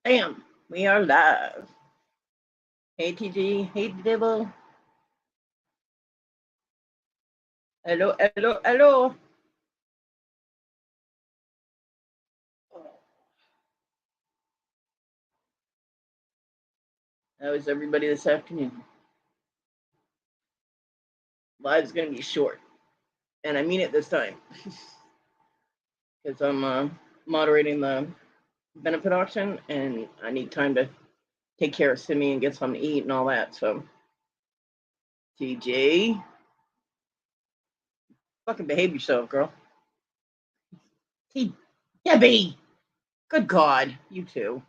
Bam! We are live. Hey TG, hey Devil. Hello, hello, hello. How is everybody this afternoon? Live's gonna be short, and I mean it this time, because I'm moderating the benefit auction, and I need time to take care of Simi and get something to eat and all that. So, TJ, fucking behave yourself, girl. T, Debbie, good God, you too.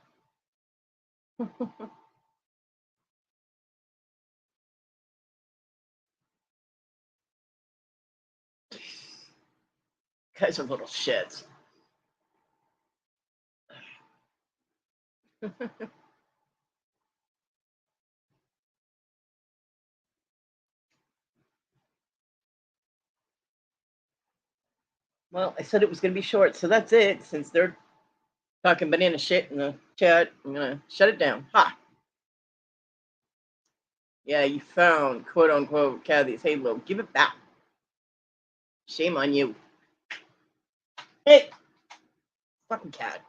Guys are little shits. Well, I said it was gonna be short, so that's it. Since they're talking banana shit in the chat, I'm gonna shut it down. Ha! Yeah, you found quote unquote Kathy's halo. Give it back. Shame on you. Hey! Fucking cat.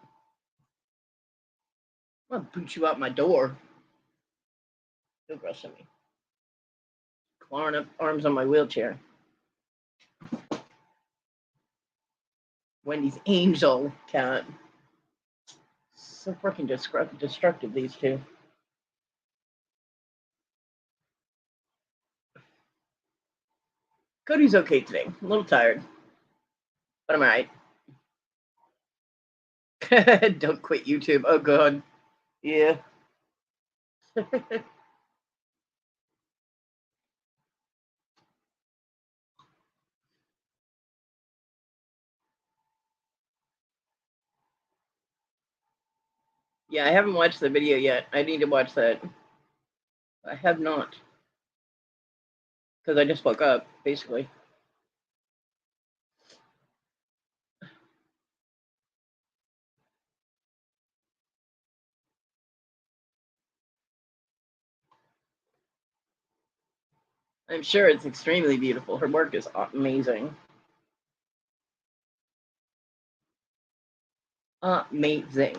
I'm gonna boot you out my door. Don't rush at me. Clawing up arms on my wheelchair. Wendy's angel cat. So freaking destructive, these two. Cody's okay today. I'm a little tired, but I'm alright. Don't quit YouTube. Oh, God. Yeah. Yeah, I haven't watched the video yet. I need to watch that. I have not. Because I just woke up, basically. I'm sure it's extremely beautiful. Her work is amazing. Amazing.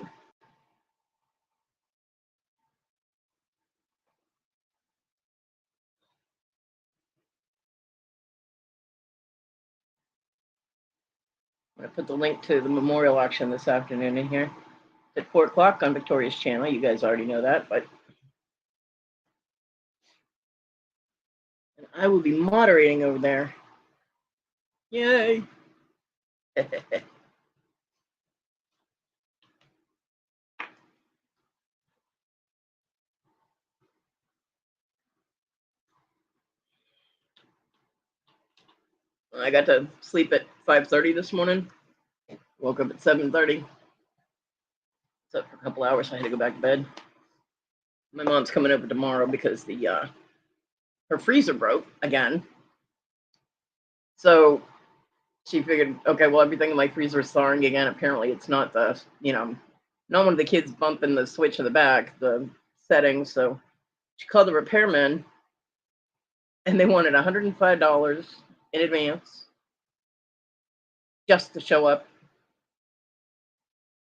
I'm going to put the link to the memorial auction this afternoon in here at 4 o'clock on Victoria's channel. You guys already know that, but I will be moderating over there. Yay! I got to sleep at 5:30 this morning. Woke up at 7:30. Slept for a couple hours. So I had to go back to bed. My mom's coming over tomorrow because her freezer broke again. So she figured, okay, well, everything in my freezer is thawing again. Apparently, it's not not one of the kids bumping the switch in the back, the settings. So she called the repairman, and they wanted $105 in advance just to show up.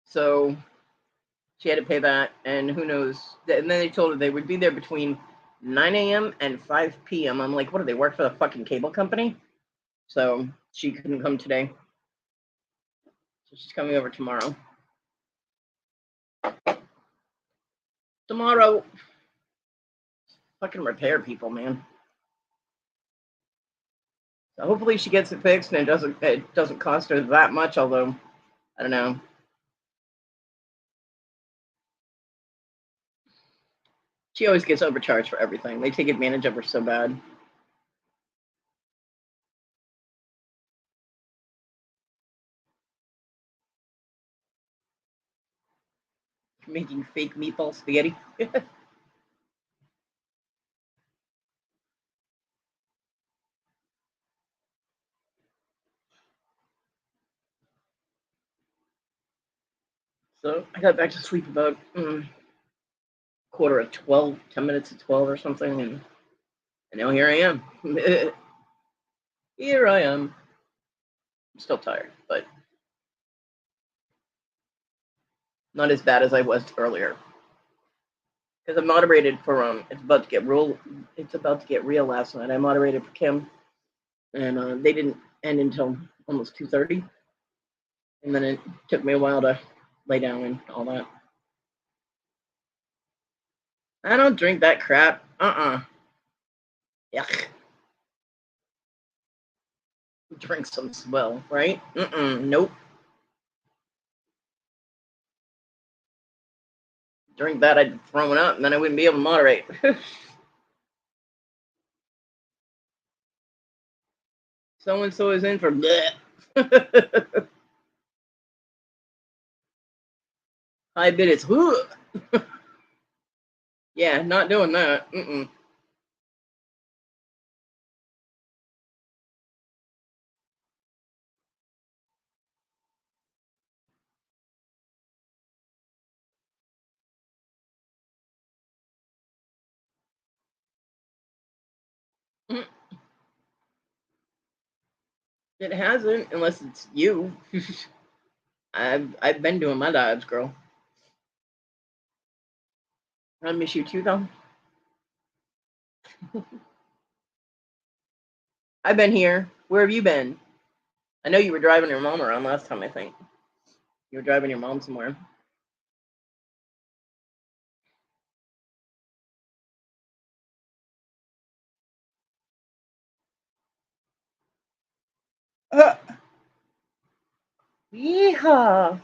So she had to pay that, and who knows? And then they told her they would be there between 9 a.m. and 5 p.m. I'm like, what do they work for the fucking cable company? So she couldn't come today. So she's coming over tomorrow. Tomorrow. Fucking repair people, man. So hopefully she gets it fixed and it doesn't cost her that much, although I don't know. She always gets overcharged for everything. They take advantage of her so bad. Making fake meatball spaghetti. So I got back to sleep about 12, 10 minutes to 12 or something, and now here I am. Here I am. I'm still tired, but not as bad as I was earlier. Because I moderated for it's about to get real. It's about to get real. Last night I moderated for Kim, and they didn't end until almost 2:30, and then it took me a while to lay down and all that. I don't drink that crap. Yuck. Drink some swell, right? Nope. Drink that, I'd throw it up, and then I wouldn't be able to moderate. So and so is in for bleh. High bid is yeah, not doing that. It hasn't, unless it's you. I've been doing my dives, girl. I miss you too, though. I've been here. Where have you been? I know you were driving your mom around last time. I think you were driving your mom somewhere. Yeehaw!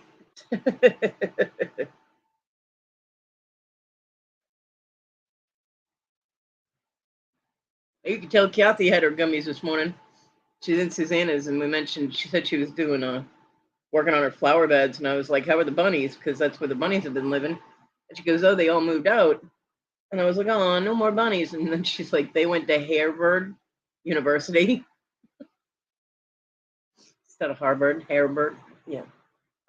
You could tell Kathy had her gummies this morning. She's in Susanna's, and we mentioned she said she was doing working on her flower beds, and I was like, "How are the bunnies?" Because that's where the bunnies have been living. And she goes, "Oh, they all moved out." And I was like, "Oh, no more bunnies." And then she's like, "They went to Harvard University instead of Harvard, Harvard." Yeah.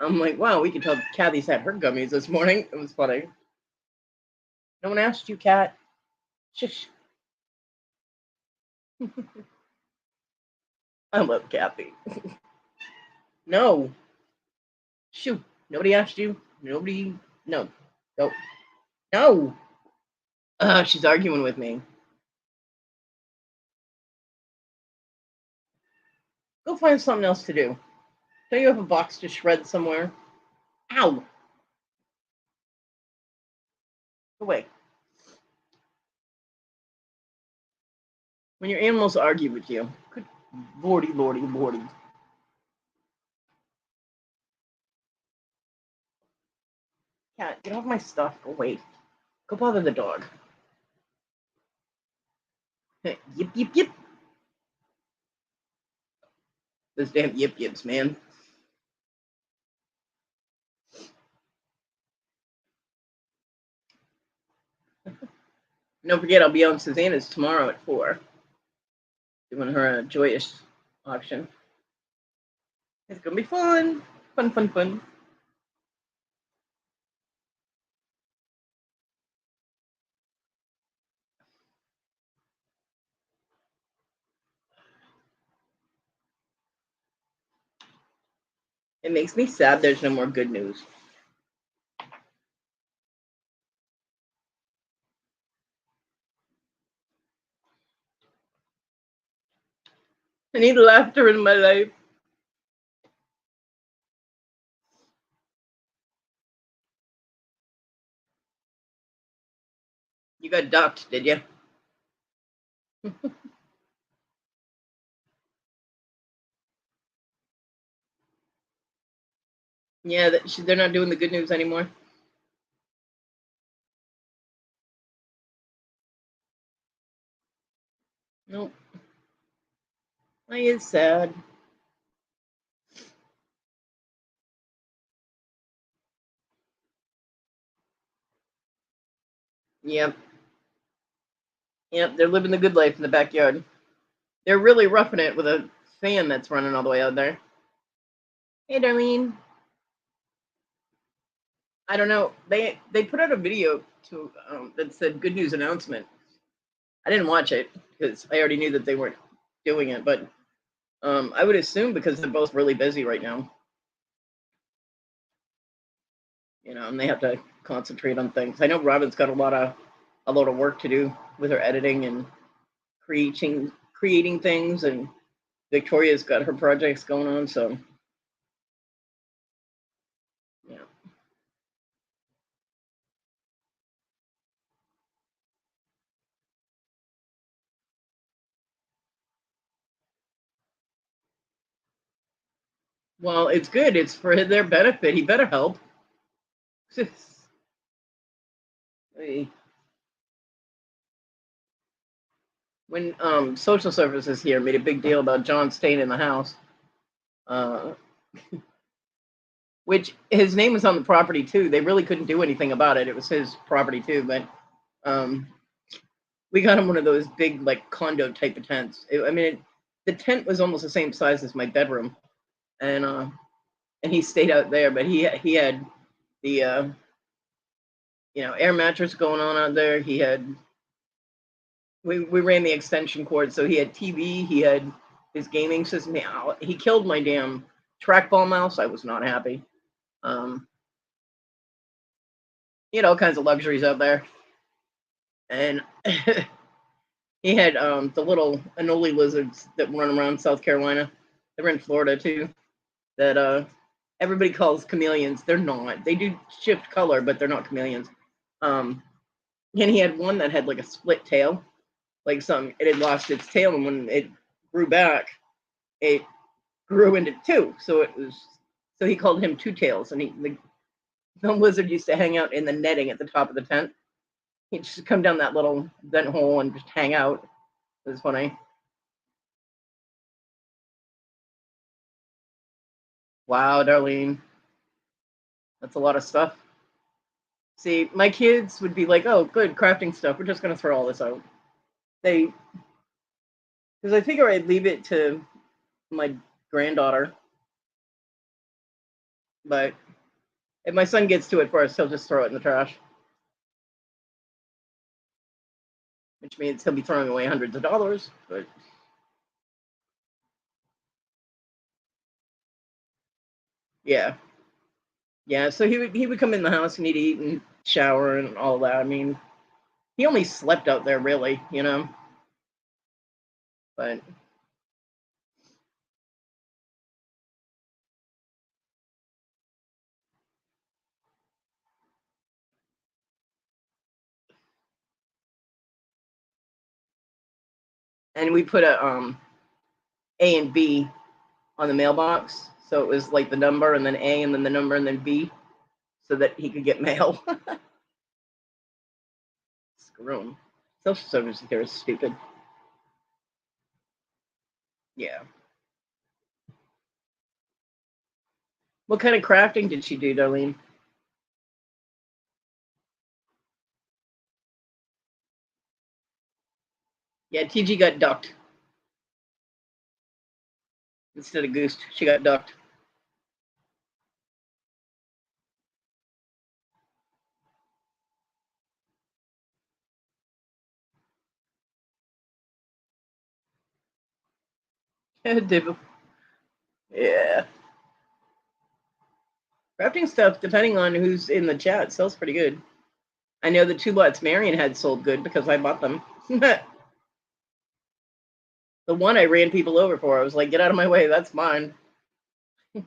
I'm like, "Wow, we could tell Kathy's had her gummies this morning." It was funny. No one asked you, Kat. Shush. I love Kathy. No. Shoot. Nobody asked you. Nobody. No. Go. No. She's arguing with me. Go find something else to do. Don't you have a box to shred somewhere? Ow. Go away. When your animals argue with you. Good lordy, lordy, lordy. Cat, get off my stuff. Go away. Go bother the dog. Yip, yip, yip. Those damn yip yips, man. Don't forget, I'll be on Susanna's tomorrow at 4, doing her joyous auction. It's gonna be fun. Fun, fun, fun. It makes me sad there's no more good news. I need laughter in my life. You got ducked, did you? Yeah, they're not doing the good news anymore. Nope. I is sad. Yep. Yep, they're living the good life in the backyard. They're really roughing it with a fan that's running all the way out there. Hey, Darlene. I don't know. They put out a video to that said good news announcement. I didn't watch it because I already knew that they weren't doing it, but I would assume because they're both really busy right now, and they have to concentrate on things. I know Robin's got a lot of work to do with her editing and creating things, and Victoria's got her projects going on. So yeah. Well, it's good. It's for their benefit. He better help. When social services here made a big deal about John staying in the house, uh, which his name was on the property too. They really couldn't do anything about it. It was his property too, but um, we got him one of those big like condo type of tents. The tent was almost the same size as my bedroom, and he stayed out there. But he had the air mattress going on out there. We ran the extension cord, so he had TV. He had his gaming system. He killed my damn trackball mouse. I was not happy. Um, he had all kinds of luxuries out there, and he had the little anole lizards that run around South Carolina. They're in Florida too. That everybody calls chameleons. They're not. They do shift color, but they're not chameleons. Um, and he had one that had like a split tail, like it had lost its tail, and when it grew back, it grew into two. So he called him Two Tails, and the lizard used to hang out in the netting at the top of the tent. He'd just come down that little vent hole and just hang out. It was funny. Wow, Darlene, that's a lot of stuff. See, my kids would be like, "Oh, good crafting stuff. We're just gonna throw all this out." They, because I figure I'd leave it to my granddaughter, but if my son gets to it first, he'll just throw it in the trash, which means he'll be throwing away hundreds of dollars. But yeah, yeah. So he would come in the house and he'd eat and shower and all that. I mean, he only slept out there really. But and we put a A and B on the mailbox, so it was like the number and then A and then the number and then B, so that he could get mail. Screw him. Social services here is stupid. Yeah. What kind of crafting did she do, Darlene? Yeah, TG got ducked instead of goosed. She got ducked. Yeah. Crafting stuff, depending on who's in the chat, sells pretty good. I know the two lots Marion had sold good because I bought them. The one I ran people over for, I was like, get out of my way, that's mine. And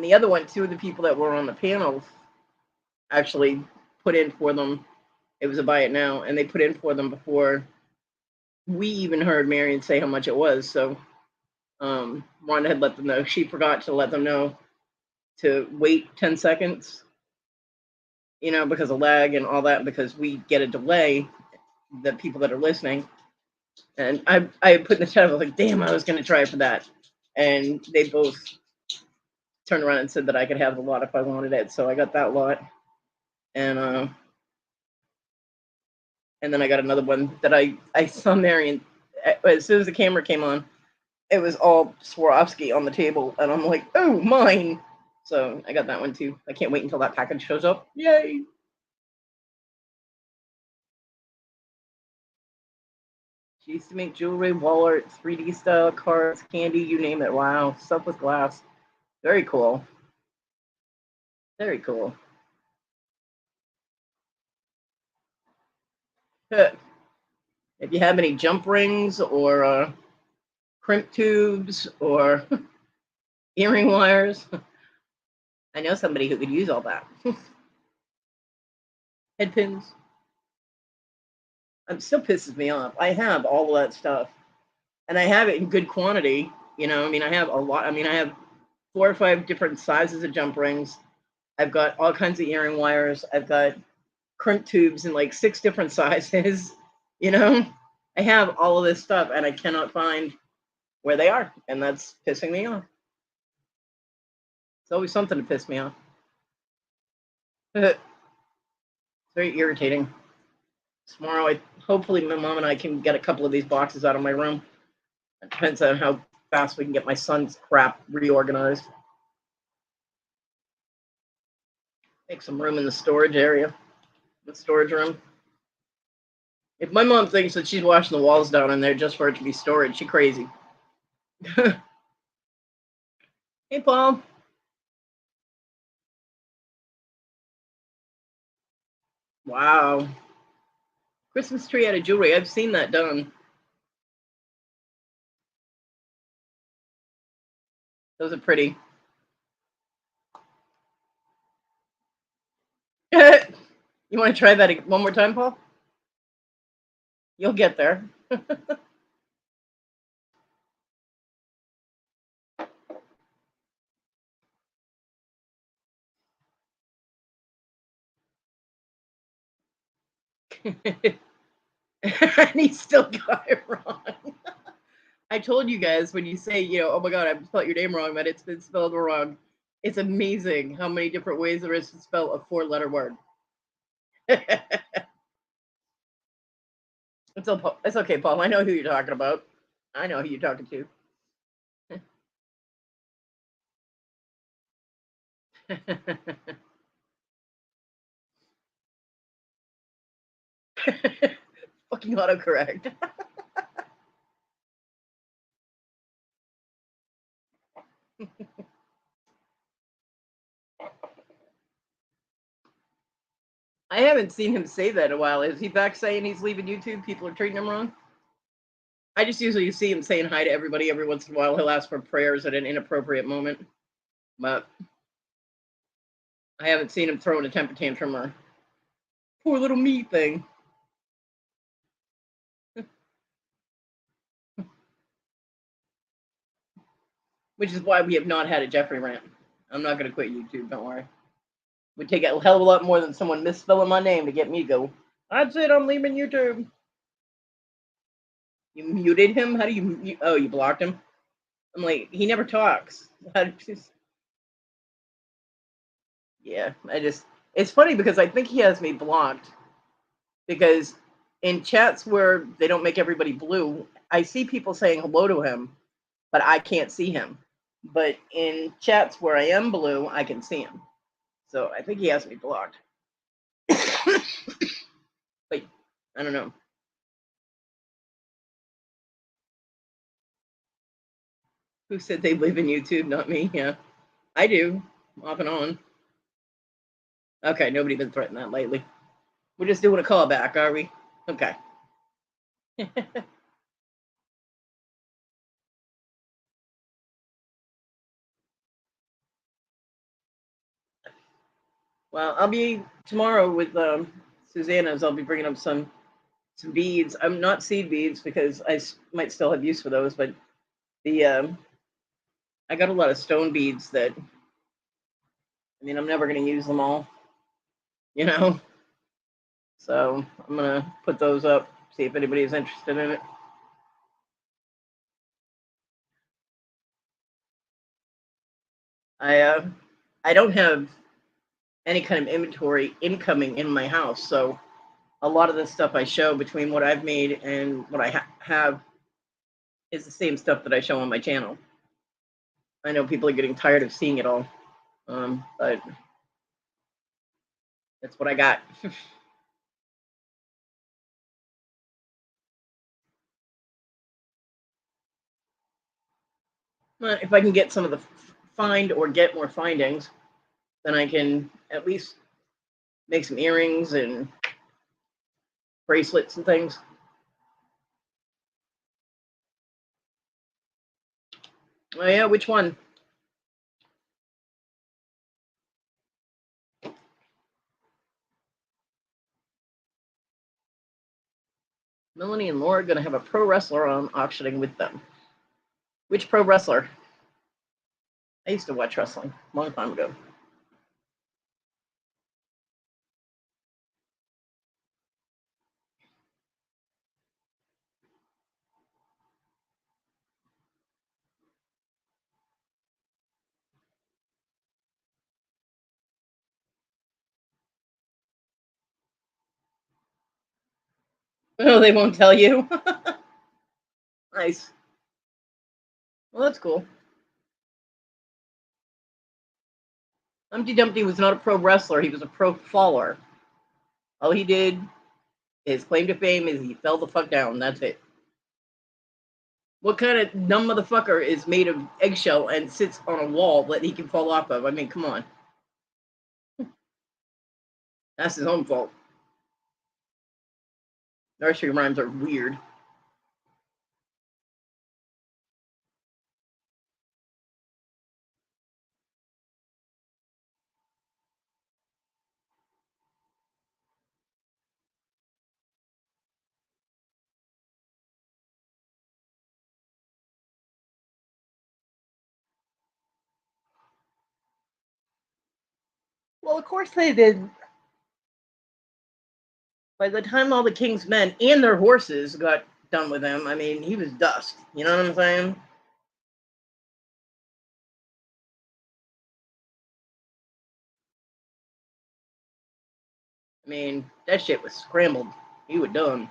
the other one, two of the people that were on the panel actually put in for them. It was a buy it now, and they put in for them before we even heard Marion say how much it was. So Rhonda had let them know. She forgot to let them know to wait 10 seconds, because of lag and all that, because we get a delay, the people that are listening. And I put in the chat, I was like, damn, I was going to try for that. And they both turned around and said that I could have the lot if I wanted it. So I got that lot. And then I got another one that I saw Marion, as soon as the camera came on, it was all Swarovski on the table. And I'm like, oh, mine. So I got that one too. I can't wait until that package shows up. Yay! She used to make jewelry, wallets, 3D style cards, candy, you name it. Wow, stuff with glass. Very cool. Very cool. If you have any jump rings or crimp tubes or earring wires, I know somebody who could use all that. Head pins. It still pisses me off. I have all of that stuff, and I have it in good quantity. You know, I mean, I have a lot. I mean, I have 4 or 5 different sizes of jump rings. I've got all kinds of earring wires. I've got crimp tubes in like 6 different sizes. You know, I have all of this stuff, and I cannot find where they are, and that's pissing me off. It's always something to piss me off. It's very irritating. Tomorrow, hopefully my mom and I can get a couple of these boxes out of my room. It depends on how fast we can get my son's crap reorganized. Make some room in the storage area, the storage room. If my mom thinks that she's washing the walls down in there just for it to be storage, she's crazy. Hey, Paul. Wow. Christmas tree out of jewelry. I've seen that done. Those are pretty. You want to try that one more time, Paul? You'll get there. And he still got it wrong. I told you guys when you say, oh my God, I spelled your name wrong, but it's been spelled wrong. It's amazing how many different ways there is to spell a 4-letter word. It's okay, Paul. I know who you're talking about. I know who you're talking to. Fucking autocorrect. I haven't seen him say that in a while. Is he back saying he's leaving YouTube? People are treating him wrong? I just usually see him saying hi to everybody every once in a while. He'll ask for prayers at an inappropriate moment. But I haven't seen him throwing a temper tantrum or poor little me thing. Which is why we have not had a Jeffrey rant. I'm not going to quit YouTube, don't worry. It would take a hell of a lot more than someone misspelling my name to get me to go, that's it, I'm leaving YouTube. You muted him? How do you oh, you blocked him? I'm like, he never talks. Yeah, it's funny because I think he has me blocked because in chats where they don't make everybody blue, I see people saying hello to him, but I can't see him. But in chats where I am blue, I can see him. So I think he has me blocked. Wait, I don't know. Who said they live in YouTube? Not me. Yeah, I do, off and on. Okay, nobody been threatening that lately. We're just doing a callback, are we? Okay. Well, I'll be tomorrow with Susanna's. I'll be bringing up some beads. I'm not seed beads because I might still have use for those, but the I got a lot of stone beads that, I mean, I'm never going to use them all, you know? So I'm going to put those up, see if anybody is interested in it. I don't have any kind of inventory incoming in my house, so a lot of the stuff I show between what I've made and what I have is the same stuff that I show on my channel. I know people are getting tired of seeing it all. But that's what I got. But if I can get some of the find or get more findings, then I can at least make some earrings and bracelets and things. Oh yeah, which one? Melanie and Laura are going to have a pro wrestler on auctioning with them. Which pro wrestler? I used to watch wrestling a long time ago. Oh, they won't tell you. Nice. Well, that's cool. Humpty Dumpty was not a pro wrestler. He was a pro faller. All he did, his claim to fame is he fell the fuck down. That's it. What kind of dumb motherfucker is made of eggshell and sits on a wall that he can fall off of? I mean, come on. That's his own fault. Nursery rhymes are weird. Well, of course they did. By the time all the king's men and their horses got done with him, I mean, he was dust. You know what I'm saying? I mean, that shit was scrambled. He was done.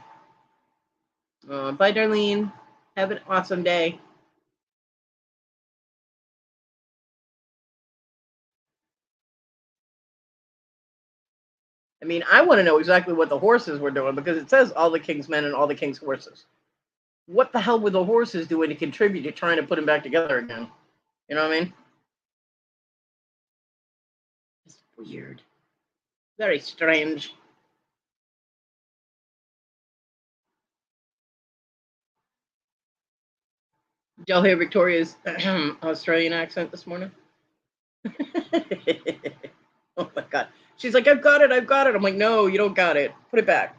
Bye, Darlene. Have an awesome day. I mean, I want to know exactly what the horses were doing because it says all the king's men and all the king's horses. What the hell were the horses doing to contribute to trying to put him back together again? You know what I mean? It's weird. Very strange. Did y'all hear Victoria's Australian accent this morning? Oh my god. She's like, I've got it, I've got it. I'm like, no, you don't got it. Put it back.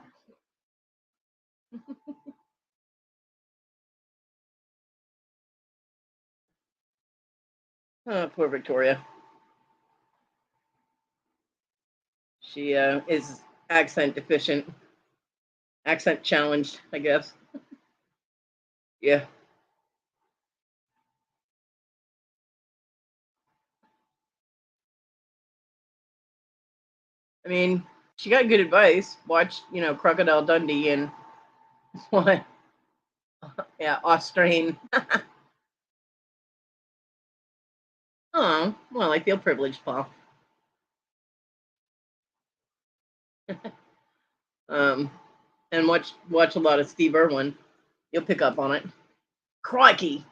Oh, poor Victoria. She is accent deficient, accent challenged, I guess. Yeah. I mean, she got good advice. Watch, Crocodile Dundee and what? Yeah, Australian. Oh, well, I feel privileged, Paul. Um, and watch a lot of Steve Irwin. You'll pick up on it. Crikey.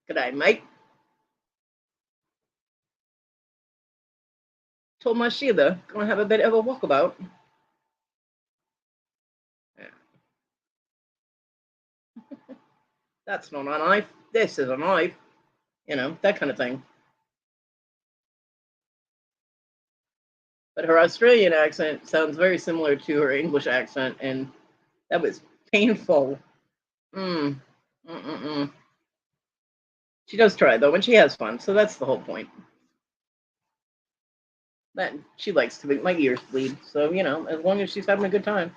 G'day, mate. Told my Sheila, gonna have a bit of a walkabout. Yeah. That's not a knife. This is a knife. That kind of thing. But her Australian accent sounds very similar to her English accent, and that was painful. Mm. Mm-mm-mm. She does try though when she has fun, so that's the whole point. That she likes to make my ears bleed, so as long as she's having a good time.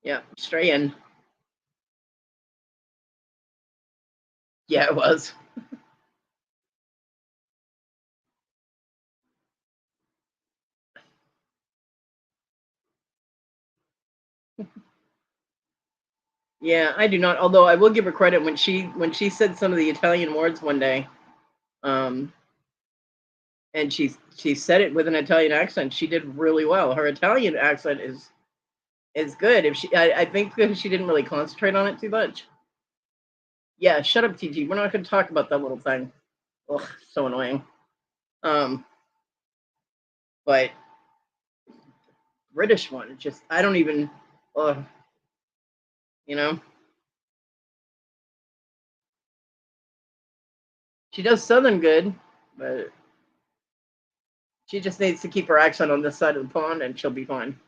Yeah, Australian. Yeah, it was. Yeah, I do not. Although I will give her credit when she said some of the Italian words one day, um, and she said it with an Italian accent. She did really well. Her Italian accent is good. If she, I think because she didn't really concentrate on it too much. Yeah, shut up, TG. We're not going to talk about that little thing. Ugh, so annoying. Um, but British one, just I don't even. Ugh, you know, she does Southern good, but she just needs to keep her accent on this side of the pond, and she'll be fine.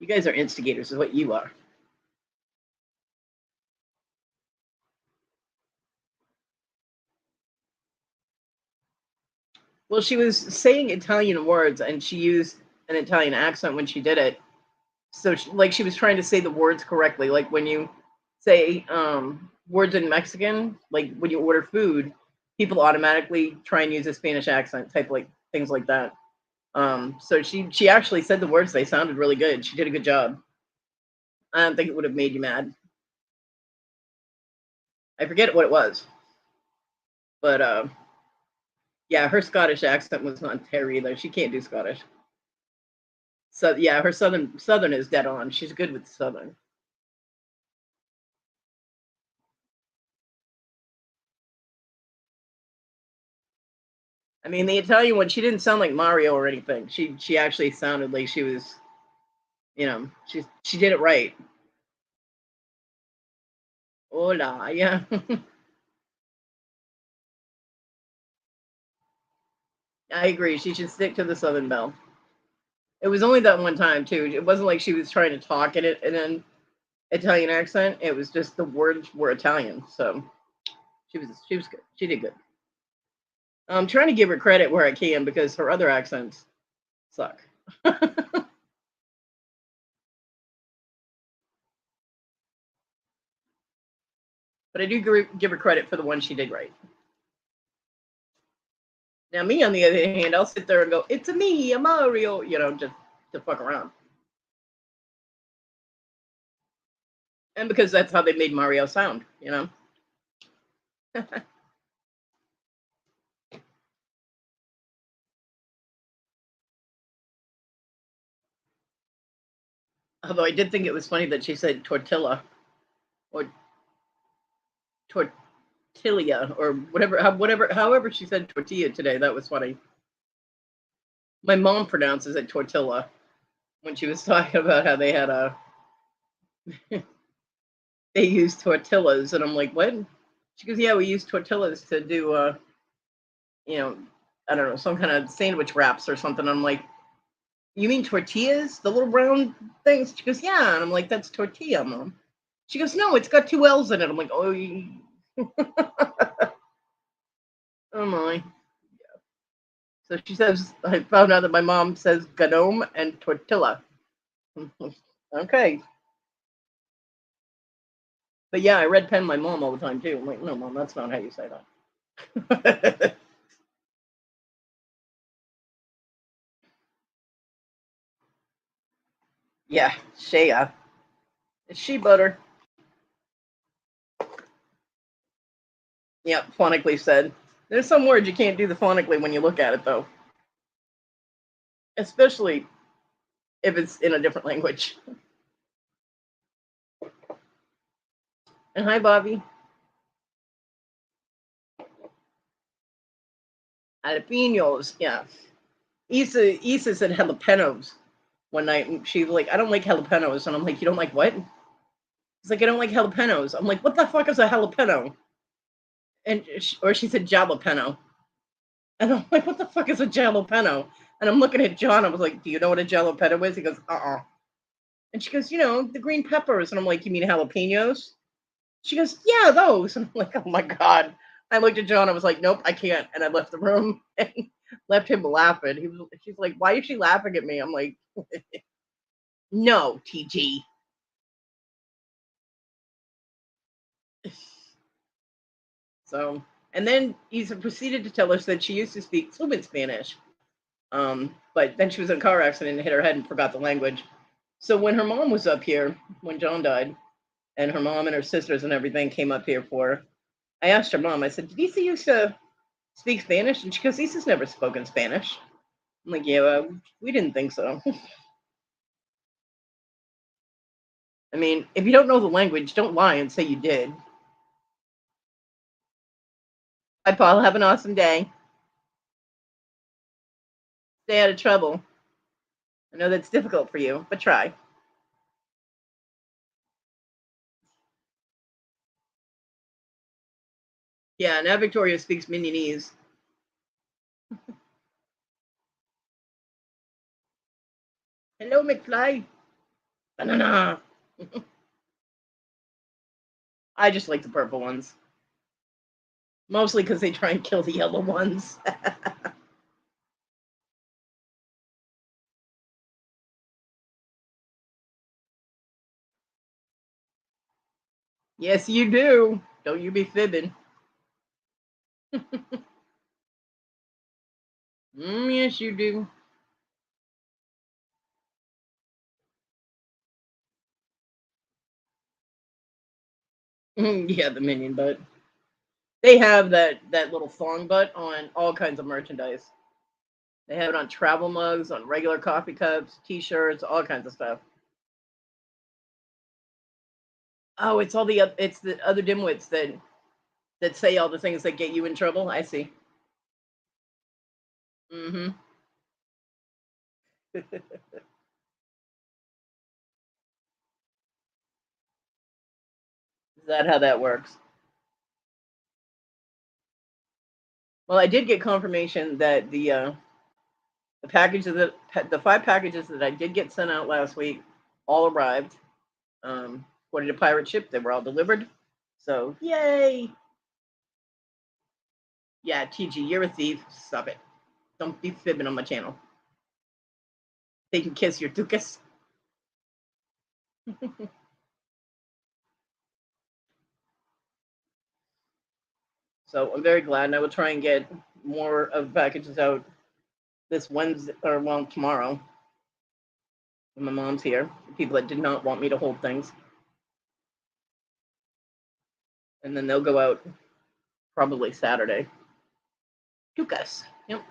You guys are instigators, is what you are. Well, she was saying Italian words, and she used an Italian accent when she did it. So, like, she was trying to say the words correctly. Like when you say words in Mexican, like when you order food, people automatically try and use a Spanish accent, type like things like that. So she actually said the words; they sounded really good. She did a good job. I don't think it would have made you mad. I forget what it was, but yeah, her Scottish accent was not Terry either. She can't do Scottish. So yeah, her Southern is dead on. She's good with Southern. I mean, the Italian one, she didn't sound like Mario or anything. She actually sounded like she was, she did it right. Hola, yeah. I agree. She should stick to the Southern Belle. It was only that one time too. It wasn't like she was trying to talk in it in an Italian accent. It was just the words were Italian. So she was good. She did good. I'm trying to give her credit where I can because her other accents suck. But I do give her credit for the one she did right. Now, me on the other hand, I'll sit there and go, "It's a me, a Mario," just to fuck around. And because that's how they made Mario sound. Although I did think it was funny that she said tortilla or tortilla or however she said tortilla today. That was funny. My mom pronounces it tortilla when she was talking about how they had a they used tortillas, and I'm like, what? She goes, yeah, we use tortillas to do you know, I don't know, some kind of sandwich wraps or something. I'm like, you mean tortillas, the little round things? She goes, yeah, and I'm like, that's tortilla, mom. She goes, no, it's got two L's in it. I'm like, oh, oh my. So she says, I found out that my mom says gnome and tortilla. Okay. But yeah, I red pen my mom all the time too. I'm like, no, mom, that's not how you say that. Yeah, Shea. It's she butter. Yeah, phonically said. There's some words you can't do the phonically when you look at it, though. Especially if it's in a different language. And hi, Bobby. Jalapenos. Yeah. Issa said jalapenos one night. And she's like, I don't like jalapenos. And I'm like, you don't like what? He's like, I don't like jalapenos. I'm like, what the fuck is a jalapeno? Or she said jalapeno. And I'm like, what the fuck is a jalapeno? And I'm looking at John. I was like, do you know what a jalapeno is? He goes, uh-uh. And she goes, the green peppers. And I'm like, you mean jalapenos? She goes, yeah, those. And I'm like, oh my God. I looked at John. I was like, nope, I can't. And I left the room and left him laughing. She's like, why is she laughing at me? I'm like, no, TG. So And then Isa proceeded to tell us that she used to speak fluent Spanish. But then she was in a car accident and hit her head and forgot the language. So when her mom was up here, when John died, and her mom and her sisters and everything came up here for her, I asked her mom, I said, did Isa used to speak Spanish? And she goes, Isa's never spoken Spanish. I'm like, yeah, well, we didn't think so. I mean, if you don't know the language, don't lie and say you did. Bye, Paul. Have an awesome day. Stay out of trouble. I know that's difficult for you, but try. Yeah, now Victoria speaks Minionese. Hello, McFly. Banana. I just like the purple ones. Mostly because they try and kill the yellow ones. Yes, you do. Don't you be fibbing. Yes, you do. Yeah, the minion butt. They have that little thong butt on all kinds of merchandise. They have it on travel mugs, on regular coffee cups, T-shirts, all kinds of stuff. Oh, it's the other dimwits that say all the things that get you in trouble. I see. Mm-hmm. Is that how that works? Well, I did get confirmation that the packages that the 5 packages that I did get sent out last week all arrived. According to Pirate Ship, they were all delivered. So yay! Yeah, TG, you're a thief. Stop it. Don't be fibbing on my channel. They can kiss your tuchus. So I'm very glad, and I will try and get more of packages out this Wednesday, or well, tomorrow. When my mom's here. The people that did not want me to hold things, and then they'll go out probably Saturday. Tuchus. Yep.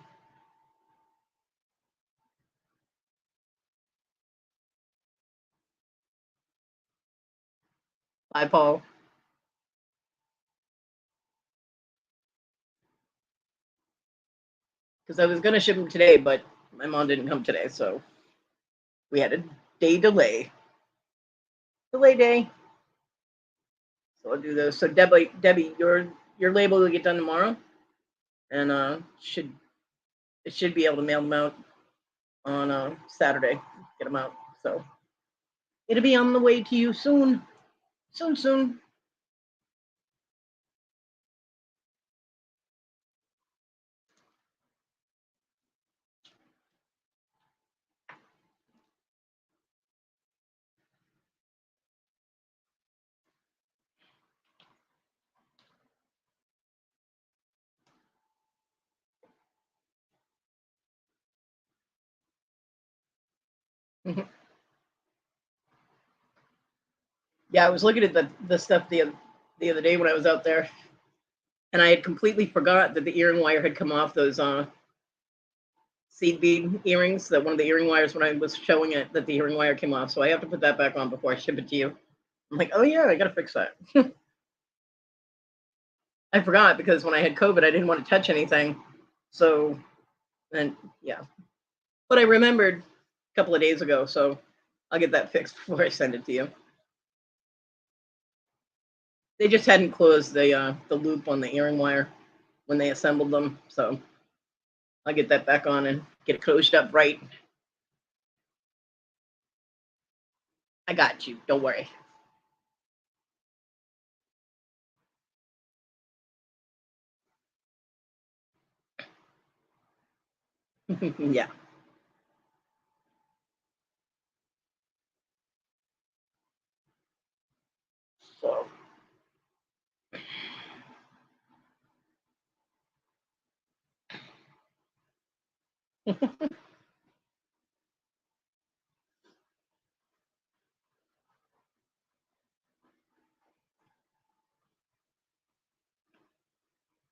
Bye, Paul. Because I was gonna ship them today, but my mom didn't come today, so we had a day delay. Delay day. So I'll do those. So Debbie, your label will get done tomorrow, and should be able to mail them out on Saturday. Get them out. So it'll be on the way to you soon. Soon, soon. Yeah, I was looking at the stuff the other day when I was out there, and I had completely forgot that the earring wire had come off those seed bead earrings. That one of the earring wires when I was showing it that the earring wire came off, so I have to put that back on before I ship it to you. I'm like, oh yeah, I gotta fix that. I forgot because when I had COVID, I didn't want to touch anything. So, and yeah, but I remembered a couple of days ago, so I'll get that fixed before I send it to you. They just hadn't closed the loop on the earring wire when they assembled them, so I'll get that back on and get it closed up right. I got you. Don't worry. Yeah. So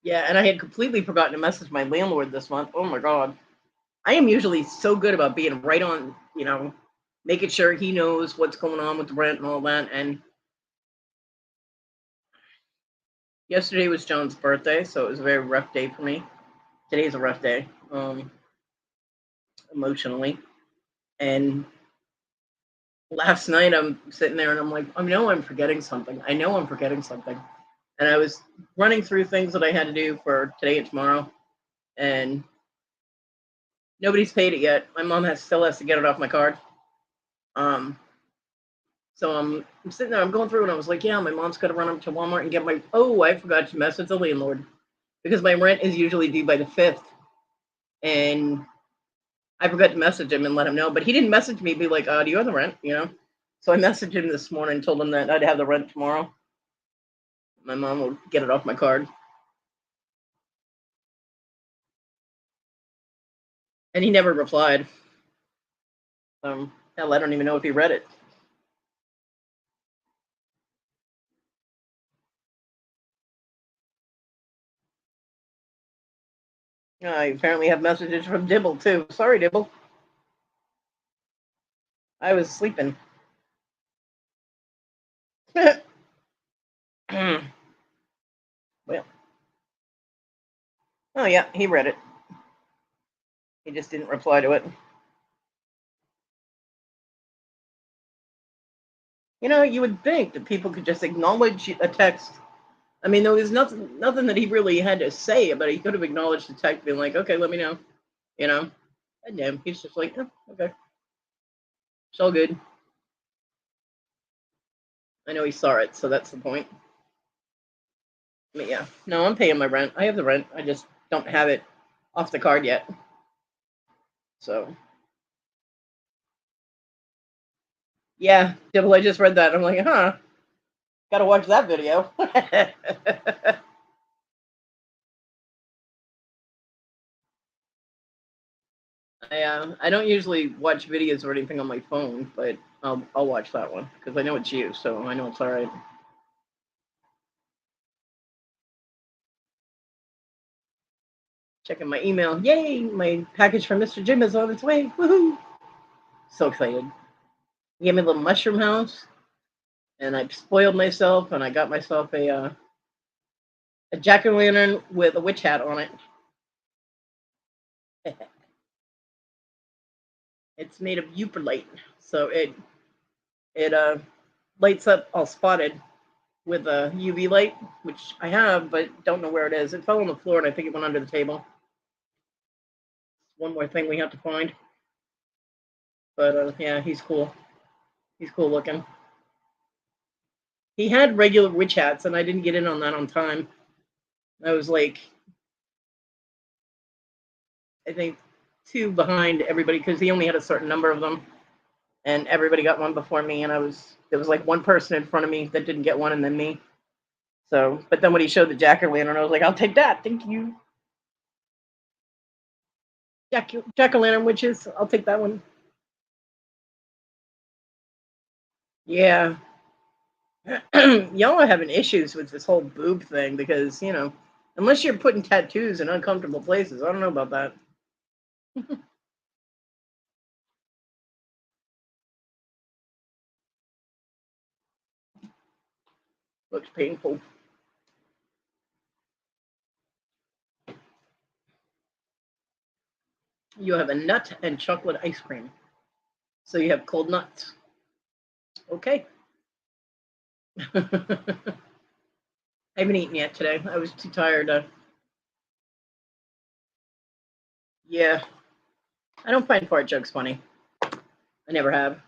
Yeah, and I had completely forgotten to message my landlord this month. Oh my god. I am usually so good about being right on, making sure he knows what's going on with the rent and all that. And yesterday was John's birthday, so it was a very rough day for me. Today's a rough day, emotionally. And last night I'm sitting there and I'm like, I know I'm forgetting something. I know I'm forgetting something. And I was running through things that I had to do for today and tomorrow, and nobody's paid it yet. My mom still has to get it off my card. Um, so I'm sitting there, I'm going through, and I was like, yeah, my mom's got to run up to Walmart and get my. Oh, I forgot to message the landlord because my rent is usually due by the 5th, and I forgot to message him and let him know. But he didn't message me, be like, do you have the rent? So I messaged him this morning, told him that I'd have the rent tomorrow. My mom will get it off my card, and he never replied. Hell, I don't even know if he read it. I apparently have messages from Dibble too. Sorry, Dibble. I was sleeping. Well, oh yeah, he read it. He just didn't reply to it. You would think that people could just acknowledge a text. I mean, there was nothing that he really had to say, but he could have acknowledged the text, being like, "Okay, let me know." You know, and damn, he's just like, oh, "Okay, it's all good." I know he saw it, so that's the point. But yeah, no, I'm paying my rent. I have the rent. I just don't have it off the card yet. So yeah, Dibble, I just read that. I'm like, huh, gotta watch that video. I don't usually watch videos or anything on my phone, but I'll watch that one because I know it's you, so I know it's all right. Checking my email. Yay! My package from Mr. Jim is on its way. Woohoo! So excited. He gave me a little mushroom house, and I spoiled myself, and I got myself a jack o' lantern with a witch hat on it. It's made of Uperlite, so it lights up all spotted with a UV light, which I have, but don't know where it is. It fell on the floor, and I think it went under the table. One more thing we have to find. But yeah, he's cool. He's cool looking. He had regular witch hats, and I didn't get in on that on time. I was like, I think, two behind everybody because he only had a certain number of them, and everybody got one before me. And there was like one person in front of me that didn't get one, and then me. So, but then when he showed the jack o' lantern, I was like, I'll take that. Thank you. Jack o' lantern witches. I'll take that one. Yeah. Y'all are having issues with this whole boob thing because, unless you're putting tattoos in uncomfortable places, I don't know about that. Looks painful. You have a nut and chocolate ice cream. So you have cold nuts. Okay. I haven't eaten yet today. I was too tired. Yeah. I don't find fart jokes funny. I never have.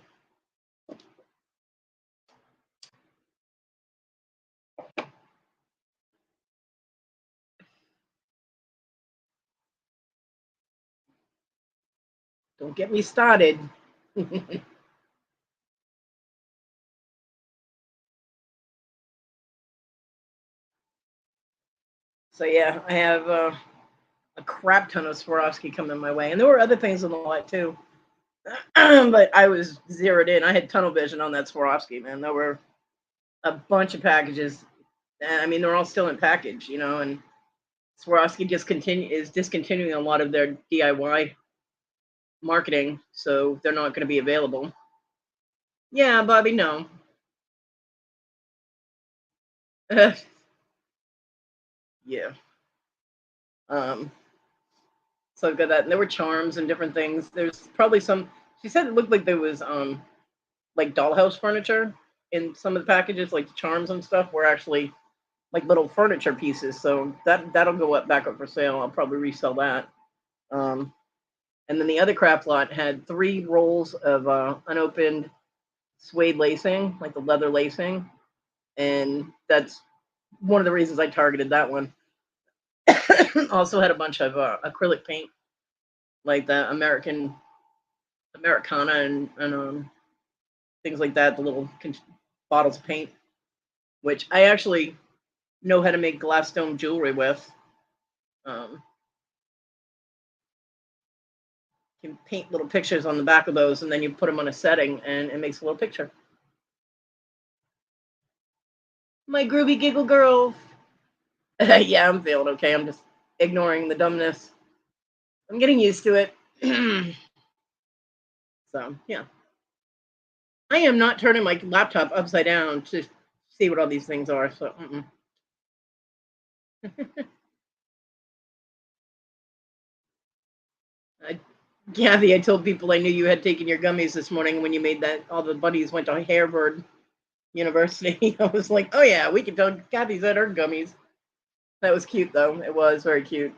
Don't get me started. So yeah, I have a crap ton of Swarovski coming my way, and there were other things on the lot too. But I was zeroed in. I had tunnel vision on that Swarovski, man. There were a bunch of packages, and I mean they're all still in package, you know. And Swarovski is discontinuing a lot of their DIY marketing, so they're not going to be available. Yeah, Bobby, no. Yeah. Um, so I've got that, and there were charms and different things. There's probably some. She said it looked like there was like dollhouse furniture in some of the packages, like charms and stuff, were actually like little furniture pieces. So that'll go back up for sale. I'll probably resell that. Um, and then the other craft lot had 3 rolls of unopened suede lacing, like the leather lacing, and that's one of the reasons I targeted that one. Also had a bunch of acrylic paint, like the Americana and things like that, the little bottles of paint, which I actually know how to make glass dome jewelry with. Um, you can paint little pictures on the back of those, and then you put them on a setting, and it makes a little picture. My groovy giggle girl. Yeah, I'm feeling okay. I'm just ignoring the dumbness. I'm getting used to it. So, yeah. I am not turning my laptop upside down to see what all these things are. So, Kathy, I told people I knew you had taken your gummies this morning when you made that. All the buddies went to Harvard University. I was like, oh yeah, we can tell Kathy's had her gummies. That was cute, though. It was very cute.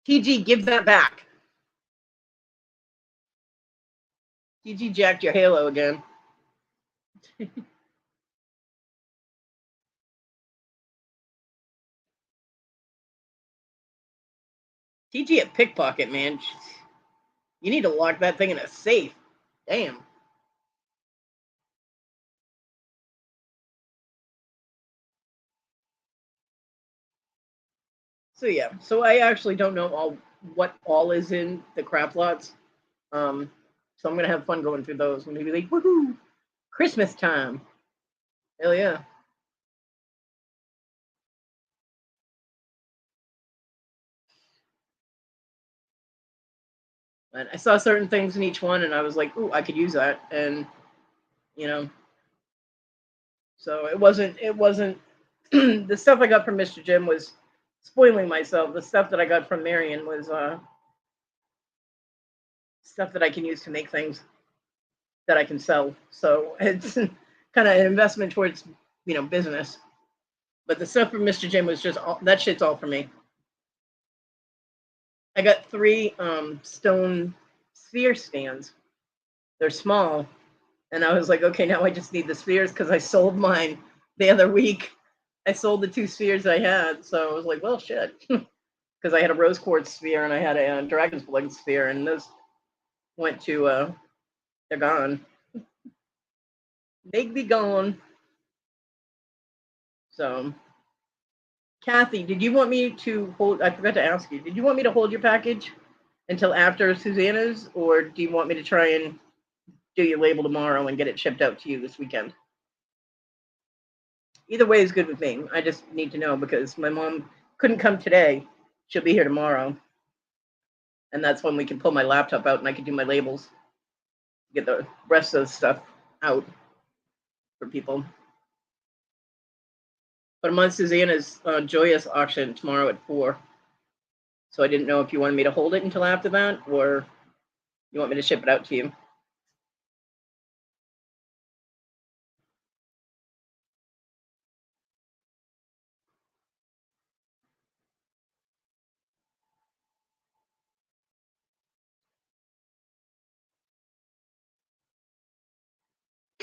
TG, give that back. TG jacked your halo again. TG a pickpocket, man. You need to lock that thing in a safe. Damn. So yeah, so I actually don't know what all is in the crap lots. So I'm gonna have fun going through those. I'm gonna be like, woohoo, Christmas time. Hell yeah. And I saw certain things in each one, and I was like, ooh, I could use that. And you know, so it wasn't the stuff I got from Mr. Jim was spoiling myself. The stuff that I got from Marion was stuff that I can use to make things that I can sell. So it's kind of an investment towards business. But the stuff from Mr. Jim was just that shit's all for me. I got 3 stone sphere stands. They're small, and I was like, okay, now I just need the spheres because I sold mine the other week. I sold the 2 spheres I had, so I was like, well, shit, because I had a rose quartz sphere and I had a dragon's blood sphere, and those went to they're gone. They be gone. So, Kathy, did you want me to hold? I forgot to ask you. Did you want me to hold your package until after Susanna's, or do you want me to try and do your label tomorrow and get it shipped out to you this weekend? Either way is good with me. I just need to know because my mom couldn't come today. She'll be here tomorrow. And that's when we can pull my laptop out and I can do my labels, get the rest of the stuff out for people. But I'm on Susanna's Joyous auction tomorrow at 4. So I didn't know if you wanted me to hold it until after that or you want me to ship it out to you.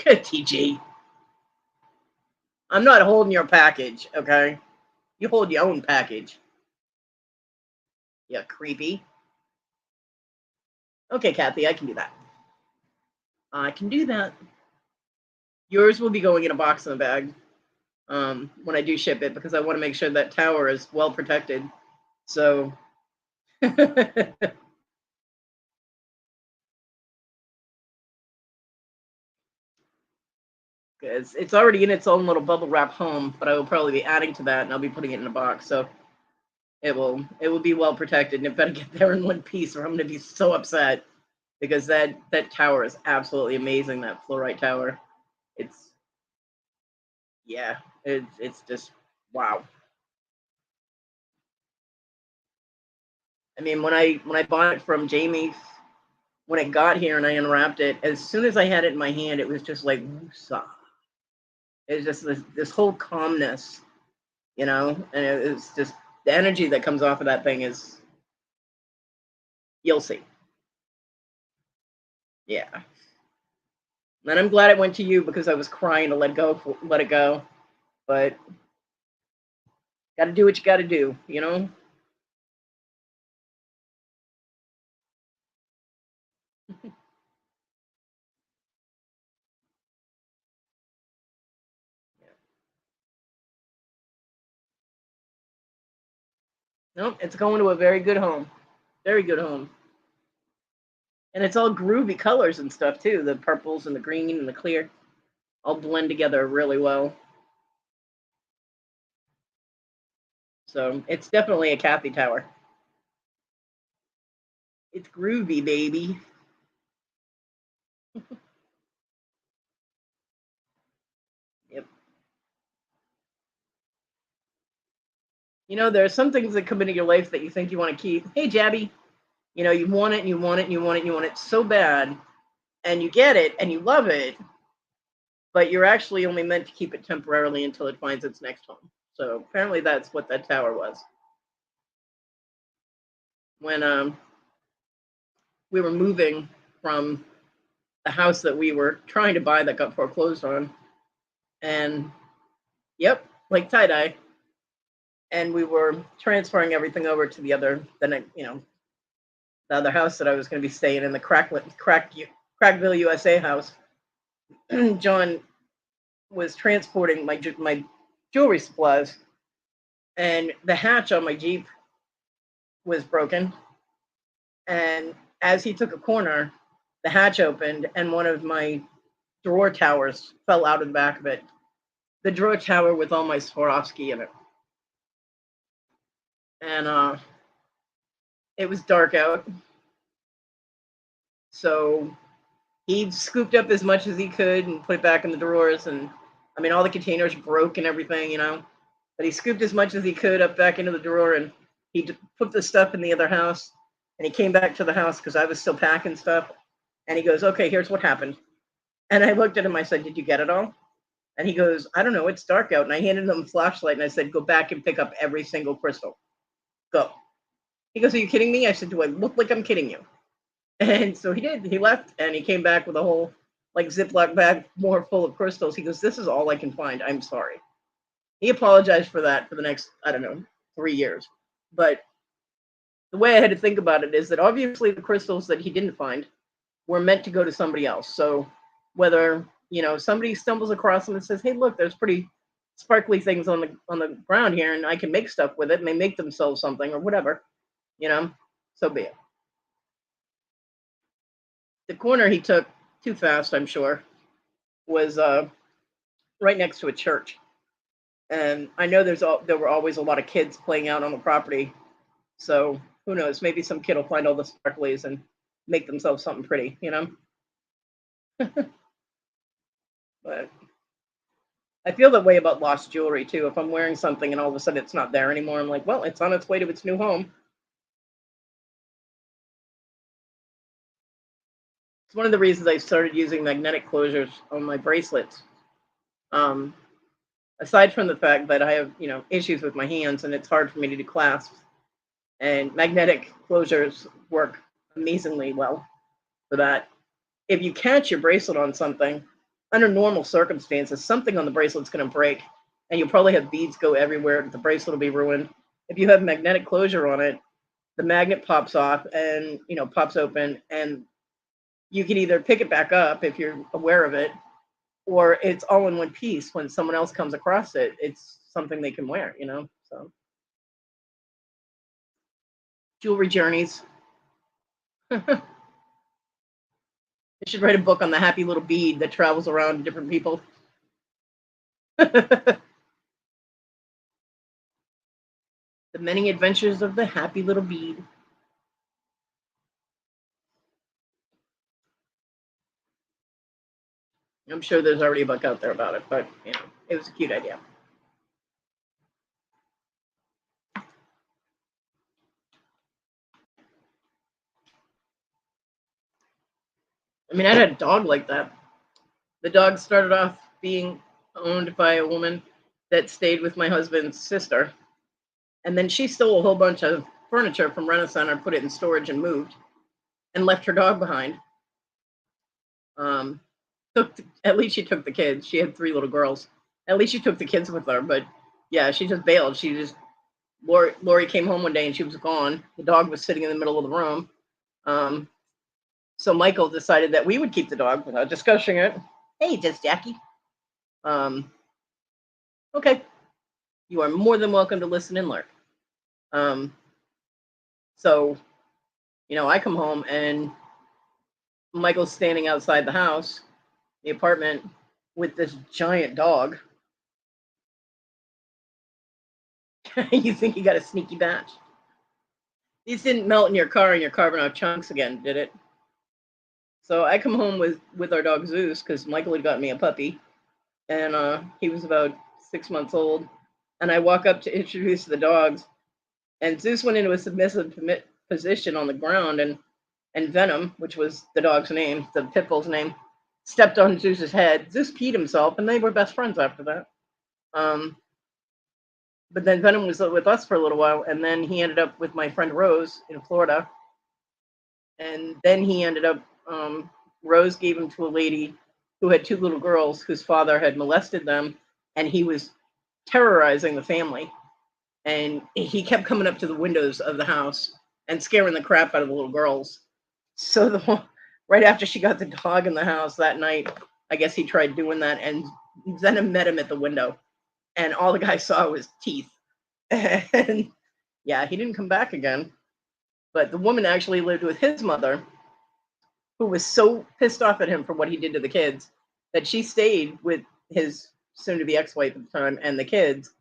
Good, TG. I'm not holding your package, okay? You hold your own package. Yeah, creepy. Okay, Kathy, I can do that. I can do that. Yours will be going in a box in a bag. when I do ship it, because I want to make sure that tower is well protected. So it's already in its own little bubble wrap home, but I will probably be adding to that, and I'll be putting it in a box. So it will be well protected, and it better get there in one piece, or I'm going to be so upset, because that tower is absolutely amazing. That fluorite tower, it's yeah, it's just wow. I mean, when I bought it from Jamie, when it got here and I unwrapped it, as soon as I had it in my hand, it was just like woosah. It's just this whole calmness, and it's just the energy that comes off of that thing is, you'll see. Yeah. And I'm glad it went to you, because I was crying to let it go. But got to do what you got to do. Nope, it's going to a very good home. Very good home. And it's all groovy colors and stuff too. The purples and the green and the clear all blend together really well. So it's definitely a Kathy tower. It's groovy, baby. Yep. There are some things that come into your life that you think you want to keep. Hey, Jabby. You want it and you want it and you want it and you want it so bad, and you get it and you love it, but you're actually only meant to keep it temporarily until it finds its next home. So apparently that's what that tower was. When we were moving from the house that we were trying to buy that got foreclosed on, and yep, like tie dye, and we were transferring everything over to the other house that I was going to be staying in, the Crackville, USA house. John was transporting my jewelry supplies, and the hatch on my Jeep was broken. And as he took a corner, the hatch opened, and one of my drawer towers fell out of the back of it. The drawer tower with all my Swarovski in it. And it was dark out. So he scooped up as much as he could and put it back in the drawers. And I mean, all the containers broke and everything, But he scooped as much as he could up back into the drawer, and he put the stuff in the other house. And he came back to the house because I was still packing stuff. And he goes, "Okay, here's what happened." And I looked at him. I said, "Did you get it all?" And he goes, "I don't know. It's dark out." And I handed him a flashlight and I said, "Go back and pick up every single crystal. Go." He goes, "Are you kidding me?" I said, "Do I look like I'm kidding you?" And so he did. He left and he came back with a whole Ziploc bag more full of crystals. He goes, "This is all I can find. I'm sorry." He apologized for that for the next, I don't know, 3 years. But the way I had to think about it is that obviously the crystals that he didn't find were meant to go to somebody else. So whether, somebody stumbles across them and says, "Hey, look, there's pretty sparkly things on the ground here, and I can make stuff with it," and they make themselves something or whatever, so be it. The corner he took too fast, I'm sure, was right next to a church. And I know there were always a lot of kids playing out on the property. So who knows? Maybe some kid will find all the sparklies and make themselves something pretty. But I feel that way about lost jewelry too. If I'm wearing something and all of a sudden it's not there anymore, I'm like, well, it's on its way to its new home. It's one of the reasons I started using magnetic closures on my bracelets. Um, Aside from the fact that I have, issues with my hands and it's hard for me to do clasps, and magnetic closures work amazingly well for that. If you catch your bracelet on something, under normal circumstances, something on the bracelet's going to break, and you'll probably have beads go everywhere. The bracelet will be ruined. If you have magnetic closure on it, the magnet pops off and pops open, and you can either pick it back up if you're aware of it, or it's all in one piece. When someone else comes across it, it's something they can wear, you know. So jewelry journeys. I should write a book on the happy little bead that travels around to different people. The many adventures of the happy little bead. I'm sure there's already a book out there about it, but you know, it was a cute idea. I mean, I had a dog like that. The dog started off being owned by a woman that stayed with my husband's sister, and then she stole a whole bunch of furniture from Renaissance, put it in storage, and moved, and left her dog behind. Um, at least she took the kids. She had 3 little girls. At least she took the kids with her, but yeah, she just bailed. She just Lori came home one day and she was gone. The dog was sitting in the middle of the room. Um, so Michael decided that we would keep the dog without discussing it. Hey, just Jackie. Okay, you are more than welcome to listen and learn. So, you know, I come home and Michael's standing outside the house, the apartment, with this giant dog. You think you got a sneaky batch? These didn't melt in your car and you're carving out chunks again, did it? So I come home with our dog Zeus because Michael had got me a puppy, and he was about 6 months old. And I walk up to introduce the dogs, and Zeus went into a submissive position on the ground, and Venom, which was the dog's name, the pit bull's name, stepped on Zeus's head. Zeus peed himself, and they were best friends after that. But then Venom was with us for a little while, and then he ended up with my friend Rose in Florida. And then he ended up, Rose gave him to a lady who had 2 little girls whose father had molested them, and he was terrorizing the family. And he kept coming up to the windows of the house and scaring the crap out of the little girls. So right after she got the dog in the house that night, I guess he tried doing that, and Venom met him at the window, and all the guy saw was teeth. And yeah, he didn't come back again. But the woman actually lived with his mother, who was so pissed off at him for what he did to the kids that she stayed with his soon-to-be ex-wife at the time and the kids.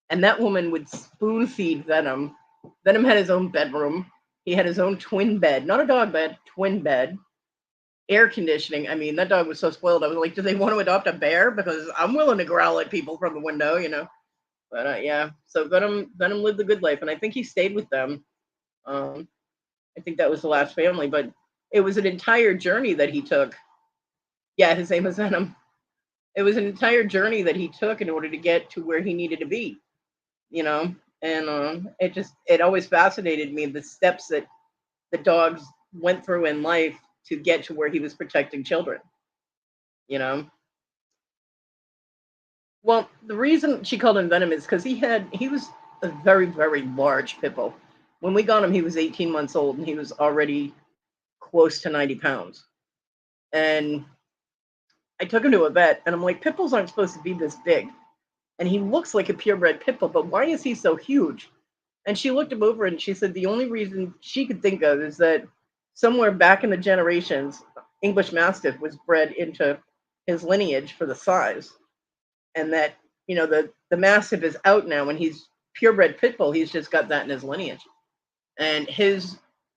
And that woman would spoon feed Venom. Venom had his own bedroom. He had his own twin bed, not a dog bed, twin bed, air conditioning. I mean, that dog was so spoiled. I was like, do they want to adopt a bear? Because I'm willing to growl at people from the window, you know. But yeah, so Venom lived a good life, and I think he stayed with them. I think that was the last family, but it was an entire journey that he took. Yeah, his name was Venom. It was an entire journey that he took in order to get to where he needed to be, you know. And it always fascinated me, the steps that the dogs went through in life to get to where he was protecting children, you know. Well, the reason she called him Venom is because he was a very, very large pit bull. When we got him, he was 18 months old and he was already close to 90 pounds. And I took him to a vet, and I'm like, pit bulls aren't supposed to be this big. And he looks like a purebred pit bull, but why is he so huge? And she looked him over and she said the only reason she could think of is that somewhere back in the generations, English Mastiff was bred into his lineage for the size. And that, you know, the Mastiff is out now, and he's purebred pit bull. He's just got that in his lineage. And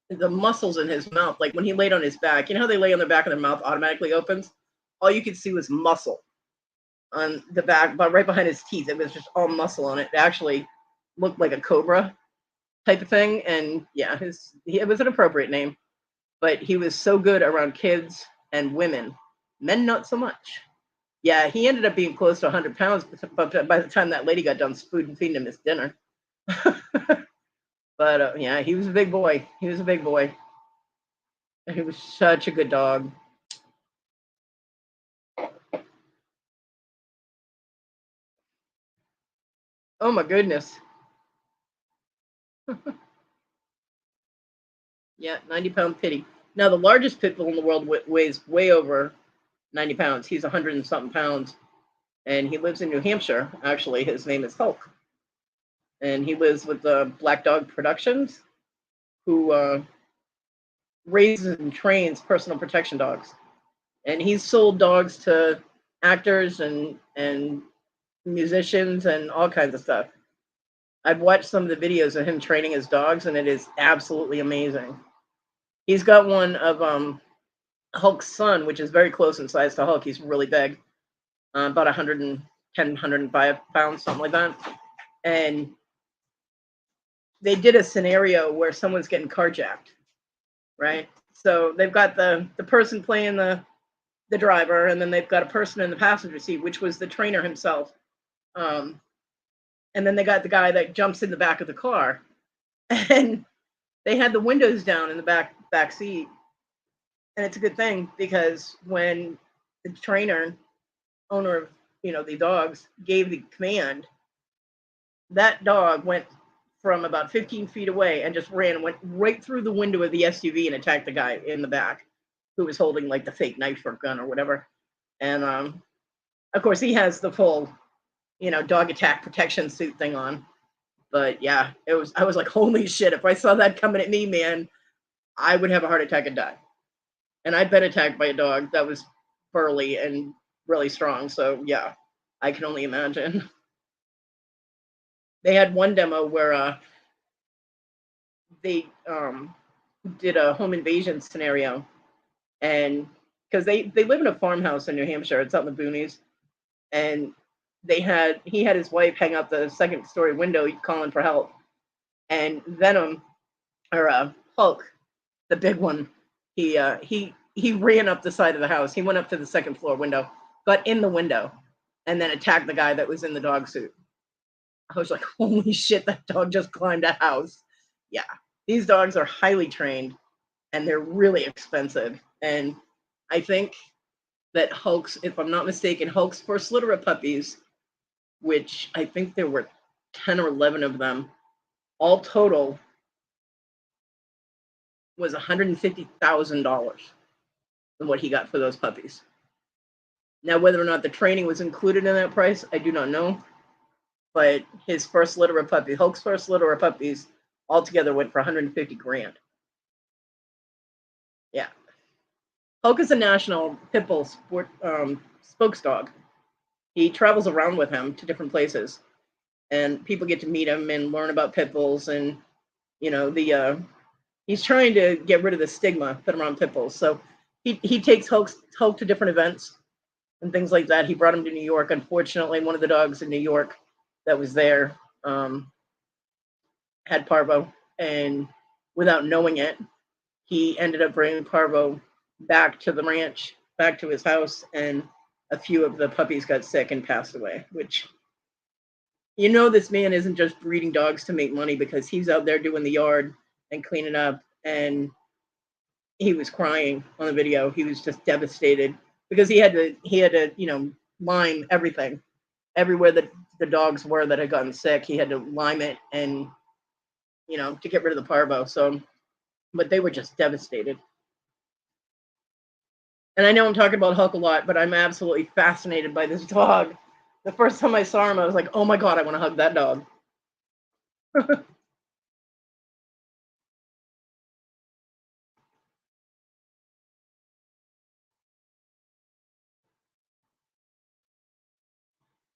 the muscles in his mouth, like when he laid on his back, you know how they lay on their back and their mouth automatically opens? All you could see was muscle on the back, but right behind his teeth, it was just all muscle on it. It actually looked like a cobra type of thing. And yeah, it was an appropriate name, but he was so good around kids and women, men not so much. Yeah, he ended up being close to 100 pounds, but by the time that lady got done feeding him his dinner. But yeah, he was a big boy. He was a big boy. He was such a good dog. Oh my goodness. Yeah, 90-pound pitty. Now, the largest pit bull in the world weighs way over 90 pounds. He's 100 and something pounds. And he lives in New Hampshire. Actually, his name is Hulk. And he lives with the Black Dog Productions, who raises and trains personal protection dogs. And he's sold dogs to actors and musicians and all kinds of stuff. I've watched some of the videos of him training his dogs, and it is absolutely amazing. He's got one of Hulk's son, which is very close in size to Hulk. He's really big, about 110, 105 pounds, something like that. And they did a scenario where someone's getting carjacked, right? So they've got the person playing the driver, and then they've got a person in the passenger seat, which was the trainer himself. And then they got the guy that jumps in the back of the car, and they had the windows down in the back seat. And it's a good thing, because when the trainer, owner of the dogs, gave the command, that dog went from about 15 feet away and just went right through the window of the SUV and attacked the guy in the back, who was holding like the fake knife or gun or whatever. And of course, he has the full dog attack protection suit thing on. But yeah, I was like, holy shit, if I saw that coming at me, man, I would have a heart attack and die. And I've been attacked by a dog that was burly and really strong. So yeah, I can only imagine. They had one demo where they did a home invasion scenario, and because they live in a farmhouse in New Hampshire, it's out in the boonies, and he had his wife hang out the second story window calling for help, and Venom, or Hulk, the big one, he ran up the side of the house. He went up to the second floor window, got in the window, and then attacked the guy that was in the dog suit. I was like, holy shit, that dog just climbed a house. Yeah, these dogs are highly trained, and they're really expensive. And I think that Hulk's, if I'm not mistaken, Hulk's first litter of puppies, which I think there were 10 or 11 of them, all total was $150,000 than what he got for those puppies. Now, whether or not the training was included in that price, I do not know. But his first litter of puppies, Hulk's first litter of puppies, altogether went for 150 grand. Yeah. Hulk is a national pit bull spokes dog. He travels around with him to different places, and people get to meet him and learn about pit bulls. And he's trying to get rid of the stigma that around pit bulls. So he takes Hulk to different events and things like that. He brought him to New York. Unfortunately, one of the dogs in New York that was there had parvo, and without knowing it, he ended up bringing parvo back to the ranch, back to his house, and a few of the puppies got sick and passed away. Which, this man isn't just breeding dogs to make money, because he's out there doing the yard and cleaning up, and he was crying on the video. He was just devastated, because he had to lime everything. Everywhere that the dogs were that had gotten sick, he had to lime it, and to get rid of the parvo. So, but they were just devastated. And I know I'm talking about Hulk a lot, but I'm absolutely fascinated by this dog. The first time I saw him, I was like, oh my God, I want to hug that dog.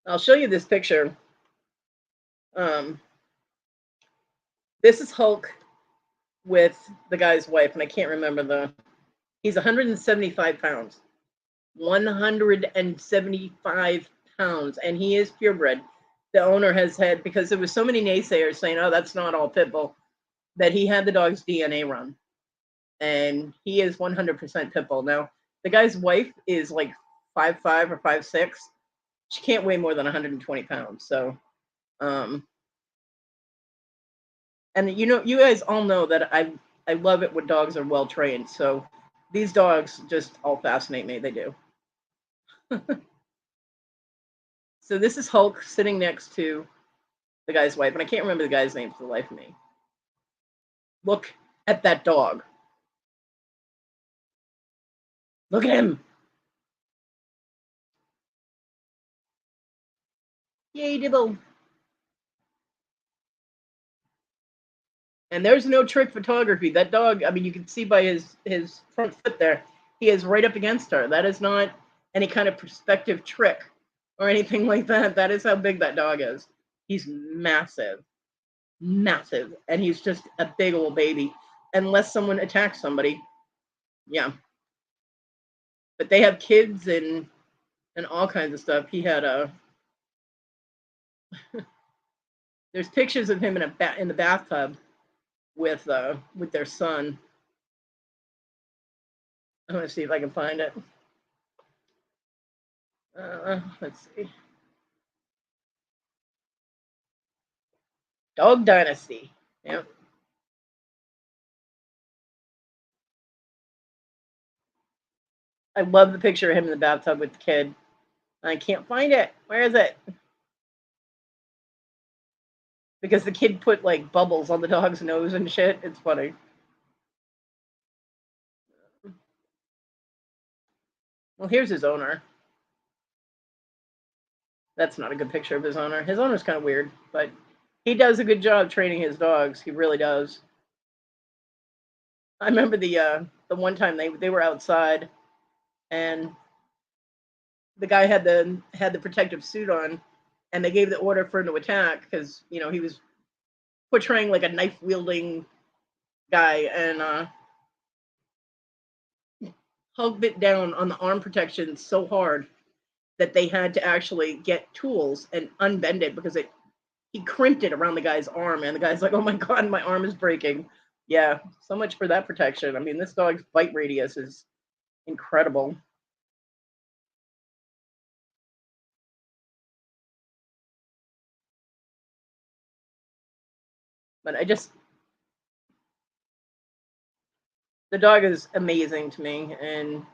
I'll show you this picture. This is Hulk with the guy's wife, and I can't remember he's 175 pounds. 175 pounds, and he is purebred. The owner has had, because there was so many naysayers saying, oh, that's not all pit bull, that he had the dog's DNA run, and he is 100% pit bull. Now, the guy's wife is like 5'5" or 5'6". She can't weigh more than 120 pounds. So, and you guys all know that I love it when dogs are well trained. So these dogs just all fascinate me. They do. So this is Hulk sitting next to the guy's wife, and I can't remember the guy's name for the life of me. Look at that dog. Look at him. Yay, Dibble. And there's no trick photography. That dog, I mean, you can see by his front foot there, he is right up against her. That is not any kind of perspective trick or anything like that. That is how big that dog is. He's massive, massive, and he's just a big old baby. Unless someone attacks somebody, yeah. But they have kids and all kinds of stuff. He had a. There's pictures of him in the bathtub with their son. I'm gonna see if I can find it. Let's see. Dog Dynasty. Yep. I love the picture of him in the bathtub with the kid. I can't find it. Where is it? Because the kid put like bubbles on the dog's nose and shit. It's funny. Well, here's his owner. That's not a good picture of his owner. His owner's kind of weird, but he does a good job training his dogs. He really does. I remember the one time they were outside and the guy had the protective suit on and they gave the order for him to attack because he was portraying like a knife wielding guy and Hulk bit down on the arm protection so hard that they had to actually get tools and unbend it because he crimped it around the guy's arm and the guy's like, oh my god, my arm is breaking. Yeah, so much for that protection. I mean, this dog's bite radius is incredible. But the dog is amazing to me, and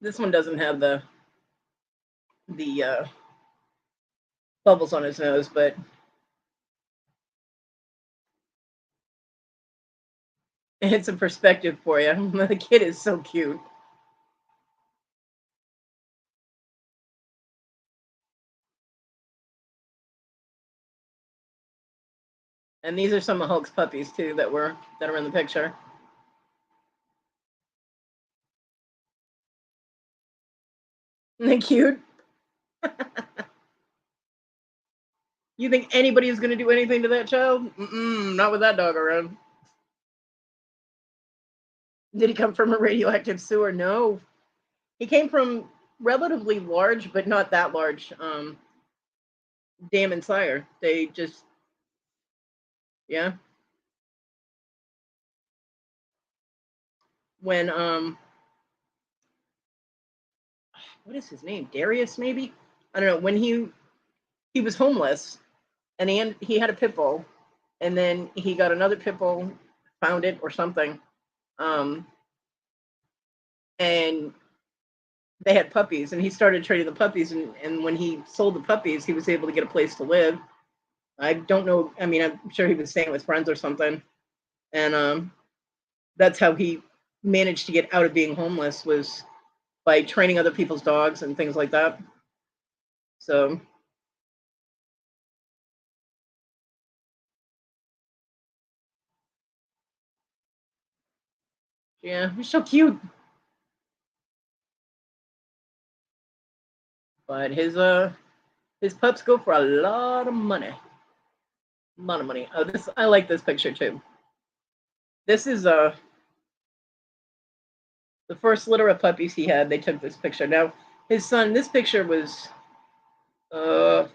this one doesn't have the bubbles on his nose, but it's a perspective for you. The kid is so cute. And these are some of Hulk's puppies too that are in the picture. Isn't they cute? You think anybody is going to do anything to that child? Not with that dog around. Did he come from a radioactive sewer? No. He came from relatively large, but not that large, dam and sire. They just, yeah. When, what is his name? Darius, maybe? I don't know. When he was homeless and he had a pit bull and then he got another pit bull, found it or something. And they had puppies and he started trading the puppies and when he sold the puppies he was able to get a place to live. I don't know, I mean, I'm sure he was staying with friends or something, and that's how he managed to get out of being homeless, was by training other people's dogs and things like that. So yeah, he's so cute. But his pups go for a lot of money. A lot of money. Oh, this, I like this picture too. This is the first litter of puppies he had. They took this picture. Now his son. This picture was oh,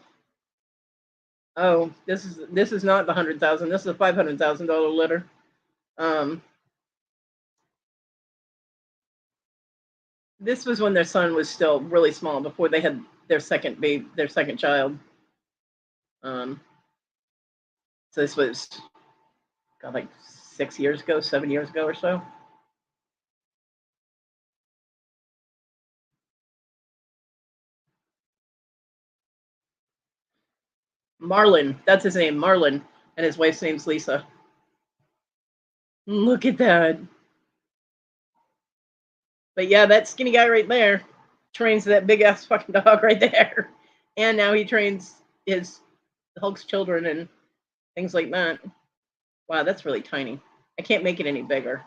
this is not the 100,000. This is a $500,000 litter. Um, this was when their son was still really small, before they had their second baby, their second child. Um, so this was God, like 6 years ago, 7 years ago or so. Marlin, that's his name, Marlin, and his wife's name's Lisa. Look at that. But yeah, that skinny guy right there trains that big ass fucking dog right there. And now he trains his Hulk's children and things like that. Wow, that's really tiny. I can't make it any bigger.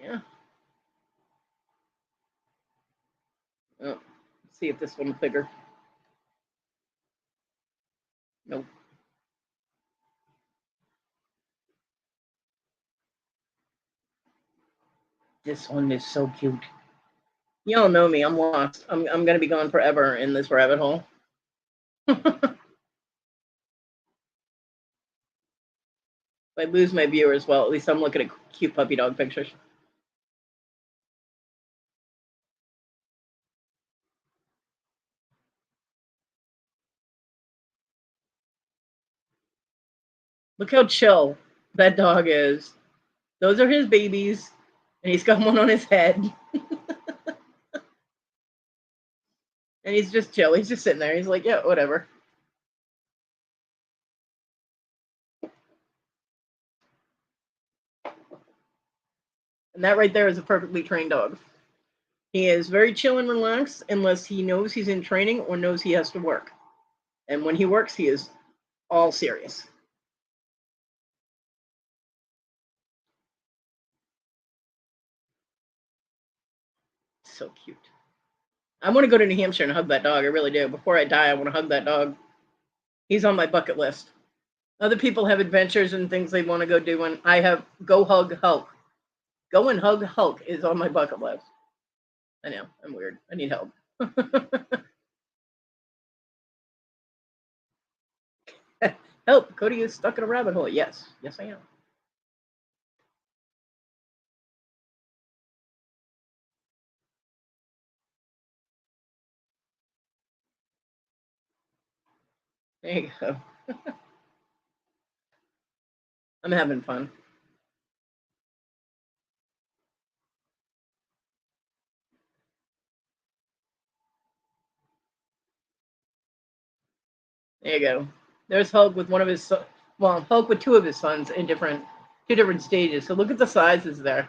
Yeah. Oh, let's see if this one's bigger. Nope. This one is so cute. Y'all know me. I'm lost. I'm gonna be gone forever in this rabbit hole. If I lose my viewers, well, at least I'm looking at cute puppy dog pictures. Look how chill that dog is. Those are his babies, and he's got one on his head. And he's just chill. He's just sitting there. He's like, yeah, whatever. And that right there is a perfectly trained dog. He is very chill and relaxed unless he knows he's in training or knows he has to work. And when he works, he is all serious. So cute. I want to go to New Hampshire and hug that dog. I really do. Before I die, I want to hug that dog. He's on my bucket list. Other people have adventures and things they want to go do, and I have go hug Hulk. Go and hug Hulk is on my bucket list. I know, I'm weird. I need help. Help, Kodi is stuck in a rabbit hole. Yes, yes, I am. There you go. I'm having fun. There you go. There's Hulk with one of his, well, Hulk with two of his sons in two different stages. So look at the sizes there.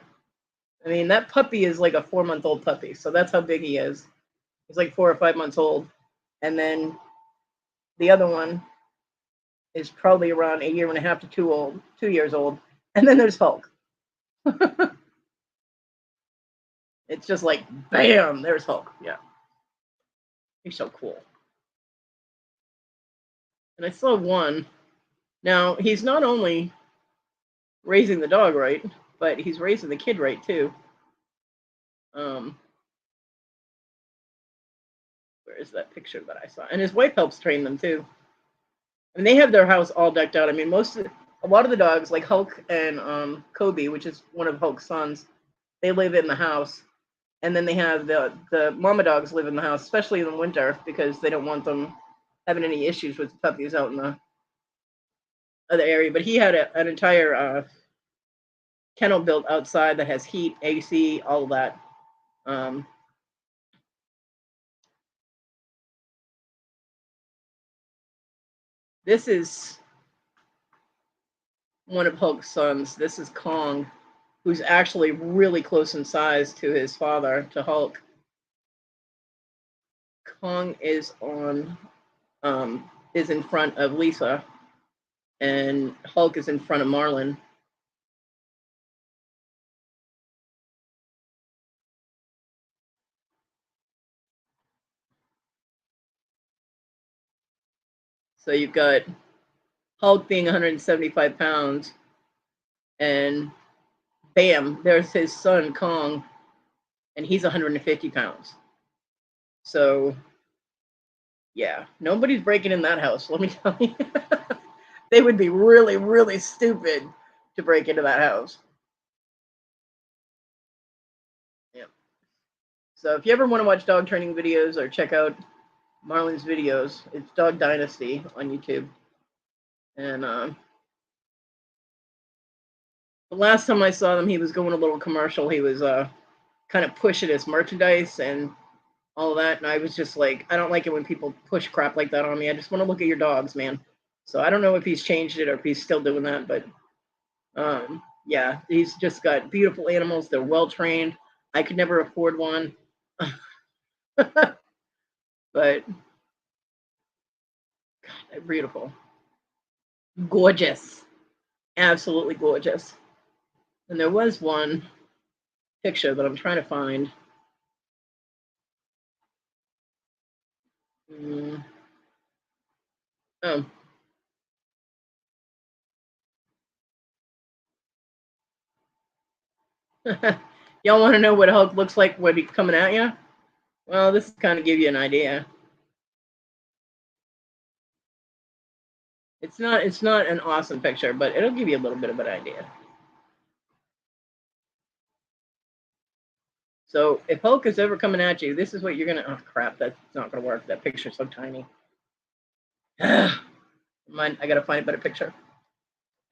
I mean, that puppy is like a 4-month-old puppy. So that's how big he is. He's like 4 or 5 months old. And then the other one is probably around a year and a half to 2 years old. And then there's Hulk. It's just like, bam, there's Hulk. Yeah. He's so cool. And I saw one. Now, he's not only raising the dog right, but he's raising the kid right too. Where is that picture that I saw? And his wife helps train them too. And they have their house all decked out. I mean, a lot of the dogs, like Hulk and Kodi, which is one of Hulk's sons, they live in the house. And then they have the mama dogs live in the house, especially in the winter, because they don't want them having any issues with the puppies out in the other area. But he had an entire kennel built outside that has heat, AC, all of that. This is one of Hulk's sons. This is Kong, who's actually really close in size to his father, to Hulk. Kong is in front of Lisa, and Hulk is in front of Marlin. So you've got Hulk being 175 pounds, and bam, there's his son Kong, and he's 150 pounds. So yeah, nobody's breaking in that house, let me tell you. They would be really, really stupid to break into that house. Yeah. So if you ever want to watch dog training videos or check out Marlin's videos, it's Dog Dynasty on YouTube. And the last time I saw them, he was going a little commercial. He was kind of pushing his merchandise and all that. And I was just like, I don't like it when people push crap like that on me. I just want to look at your dogs, man. So I don't know if he's changed it or if he's still doing that, but yeah, he's just got beautiful animals. They're well trained. I could never afford one, but God, they're beautiful, gorgeous, absolutely gorgeous. And there was one picture that I'm trying to find. Mm, oh, y'all want to know what Hulk looks like when he's coming at you? Well, this is kind of give you an idea. It's not an awesome picture, but it'll give you a little bit of an idea. So if Hulk is ever coming at you, this is what you're gonna. Oh crap, that's not gonna work. That picture's so tiny. Mine, I gotta find a better picture.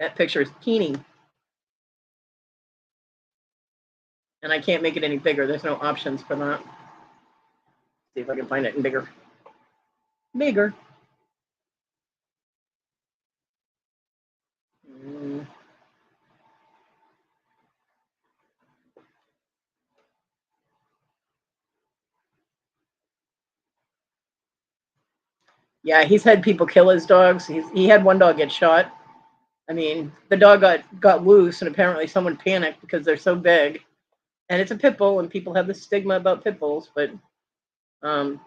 That picture is teeny, and I can't make it any bigger. There's no options for that. See if I can find it in bigger. Bigger. Mm. Yeah, he's had people kill his dogs. He had one dog get shot. I mean, the dog got loose, and apparently someone panicked because they're so big, and it's a pit bull, and people have this stigma about pit bulls. But um,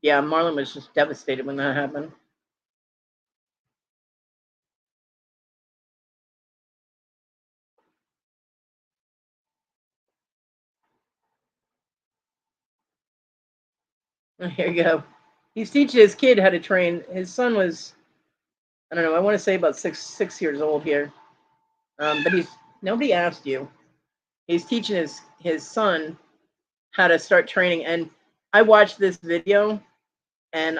yeah, Marlon was just devastated when that happened. Here you go. He's teaching his kid how to train. His son was, I don't know, I want to say about six years old here. But he's nobody asked you. He's teaching his son how to start training. And I watched this video, and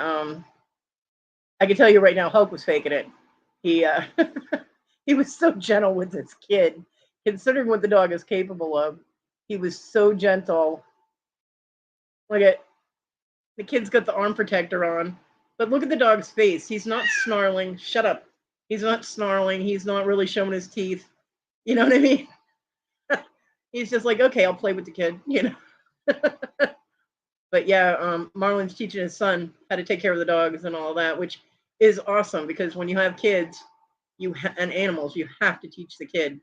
I can tell you right now, Hulk was faking it. He he was so gentle with this kid, considering what the dog is capable of. He was so gentle. Look at the kid's got the arm protector on, but look at the dog's face. He's not snarling. Shut up. He's not snarling. He's not really showing his teeth. You know what I mean? He's just like, okay, I'll play with the kid. You know. But yeah, Marlon's teaching his son how to take care of the dogs and all that, which is awesome because when you have kids, and animals, you have to teach the kid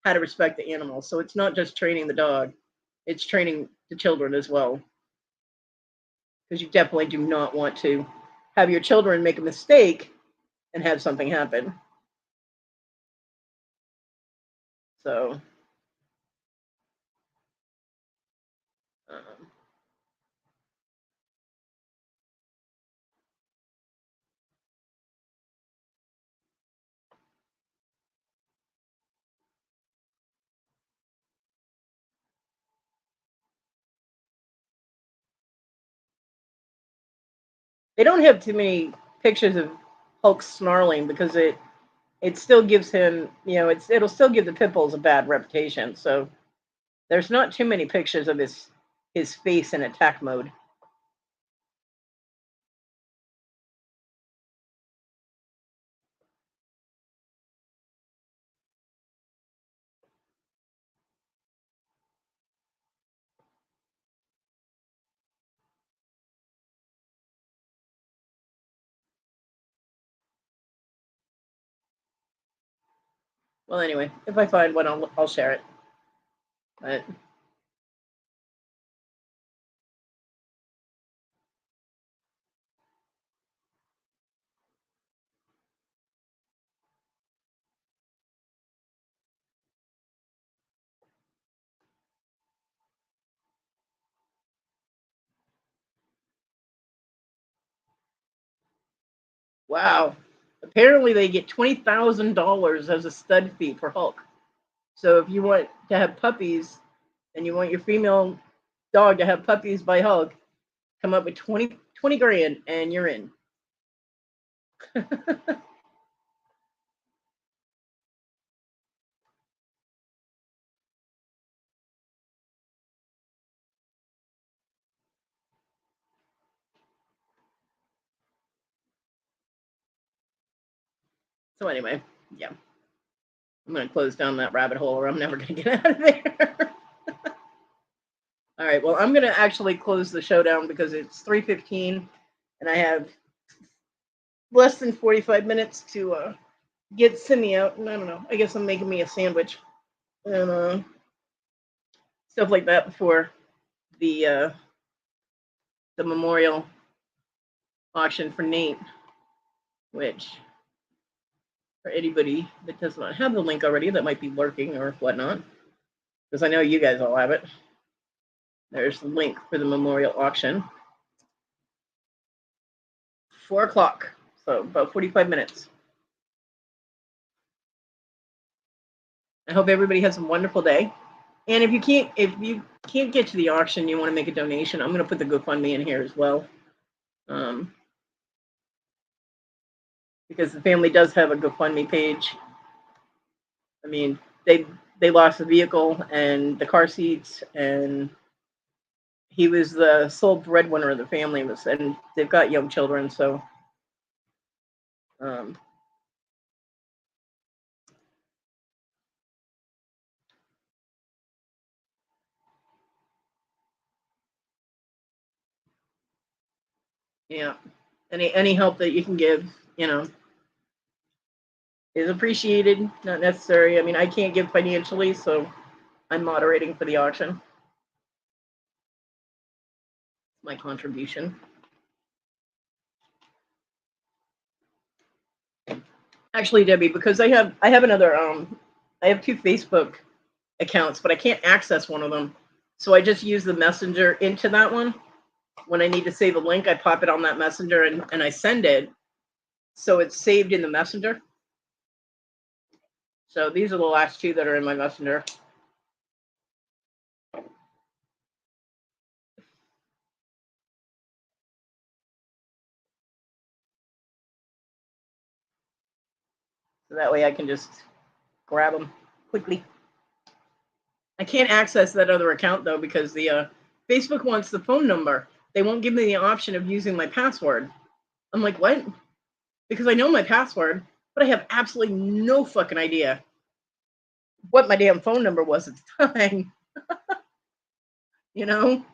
how to respect the animals. So it's not just training the dog; it's training the children as well. Because you definitely do not want to have your children make a mistake and have something happen. So um, they don't have too many pictures of Hulk snarling because it still gives him, it'll still give the pit bulls a bad reputation. So there's not too many pictures of his face in attack mode. Well, anyway, if I find one, I'll share it. But wow, apparently they get $20,000 as a stud fee for Hulk. So if you want to have puppies and you want your female dog to have puppies by Hulk, come up with 20 grand and you're in. So anyway, yeah. I'm going to close down that rabbit hole or I'm never going to get out of there. All right, well, I'm going to actually close the show down because it's 3:15 and I have less than 45 minutes to get Simi out. And I don't know, I guess I'm making me a sandwich and stuff like that before the memorial auction for Nate, which for anybody that does not have the link already that might be lurking or whatnot, because I know you guys all have it. There's the link for the memorial auction. 4 o'clock, so about 45 minutes. I hope everybody has a wonderful day. And if you can't get to the auction, you want to make a donation, I'm going to put the GoFundMe in here as well. Because the family does have a GoFundMe page. I mean, they lost the vehicle and the car seats, and he was the sole breadwinner of the family, and they've got young children, so yeah, any help that you can give, is appreciated, not necessary. I mean, I can't give financially, so I'm moderating for the auction. My contribution. Actually, Debbie, because I have another I have 2 Facebook accounts, but I can't access one of them. So I just use the messenger into that one. When I need to save a link, I pop it on that messenger and I send it. So it's saved in the messenger. So these are the last 2 that are in my messenger. So that way I can just grab them quickly. I can't access that other account though, because the Facebook wants the phone number. They won't give me the option of using my password. I'm like, what? Because I know my password, but I have absolutely no fucking idea what my damn phone number was at the time. I'm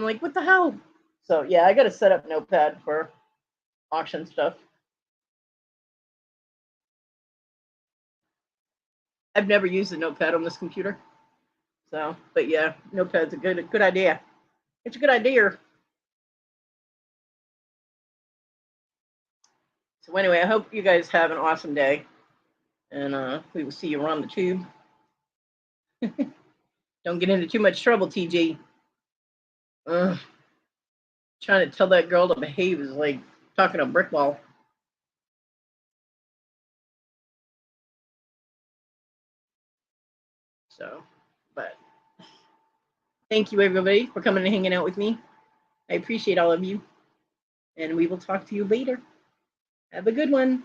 like, what the hell? So yeah, I got to set up Notepad for auction stuff. I've never used a Notepad on this computer. So, but yeah, Notepad's a good idea. It's a good idea. So anyway, I hope you guys have an awesome day, and we will see you around the tube. Don't get into too much trouble, TJ. Trying to tell that girl to behave is like talking to a brick wall. So, but thank you everybody for coming and hanging out with me. I appreciate all of you, and we will talk to you later. Have a good one.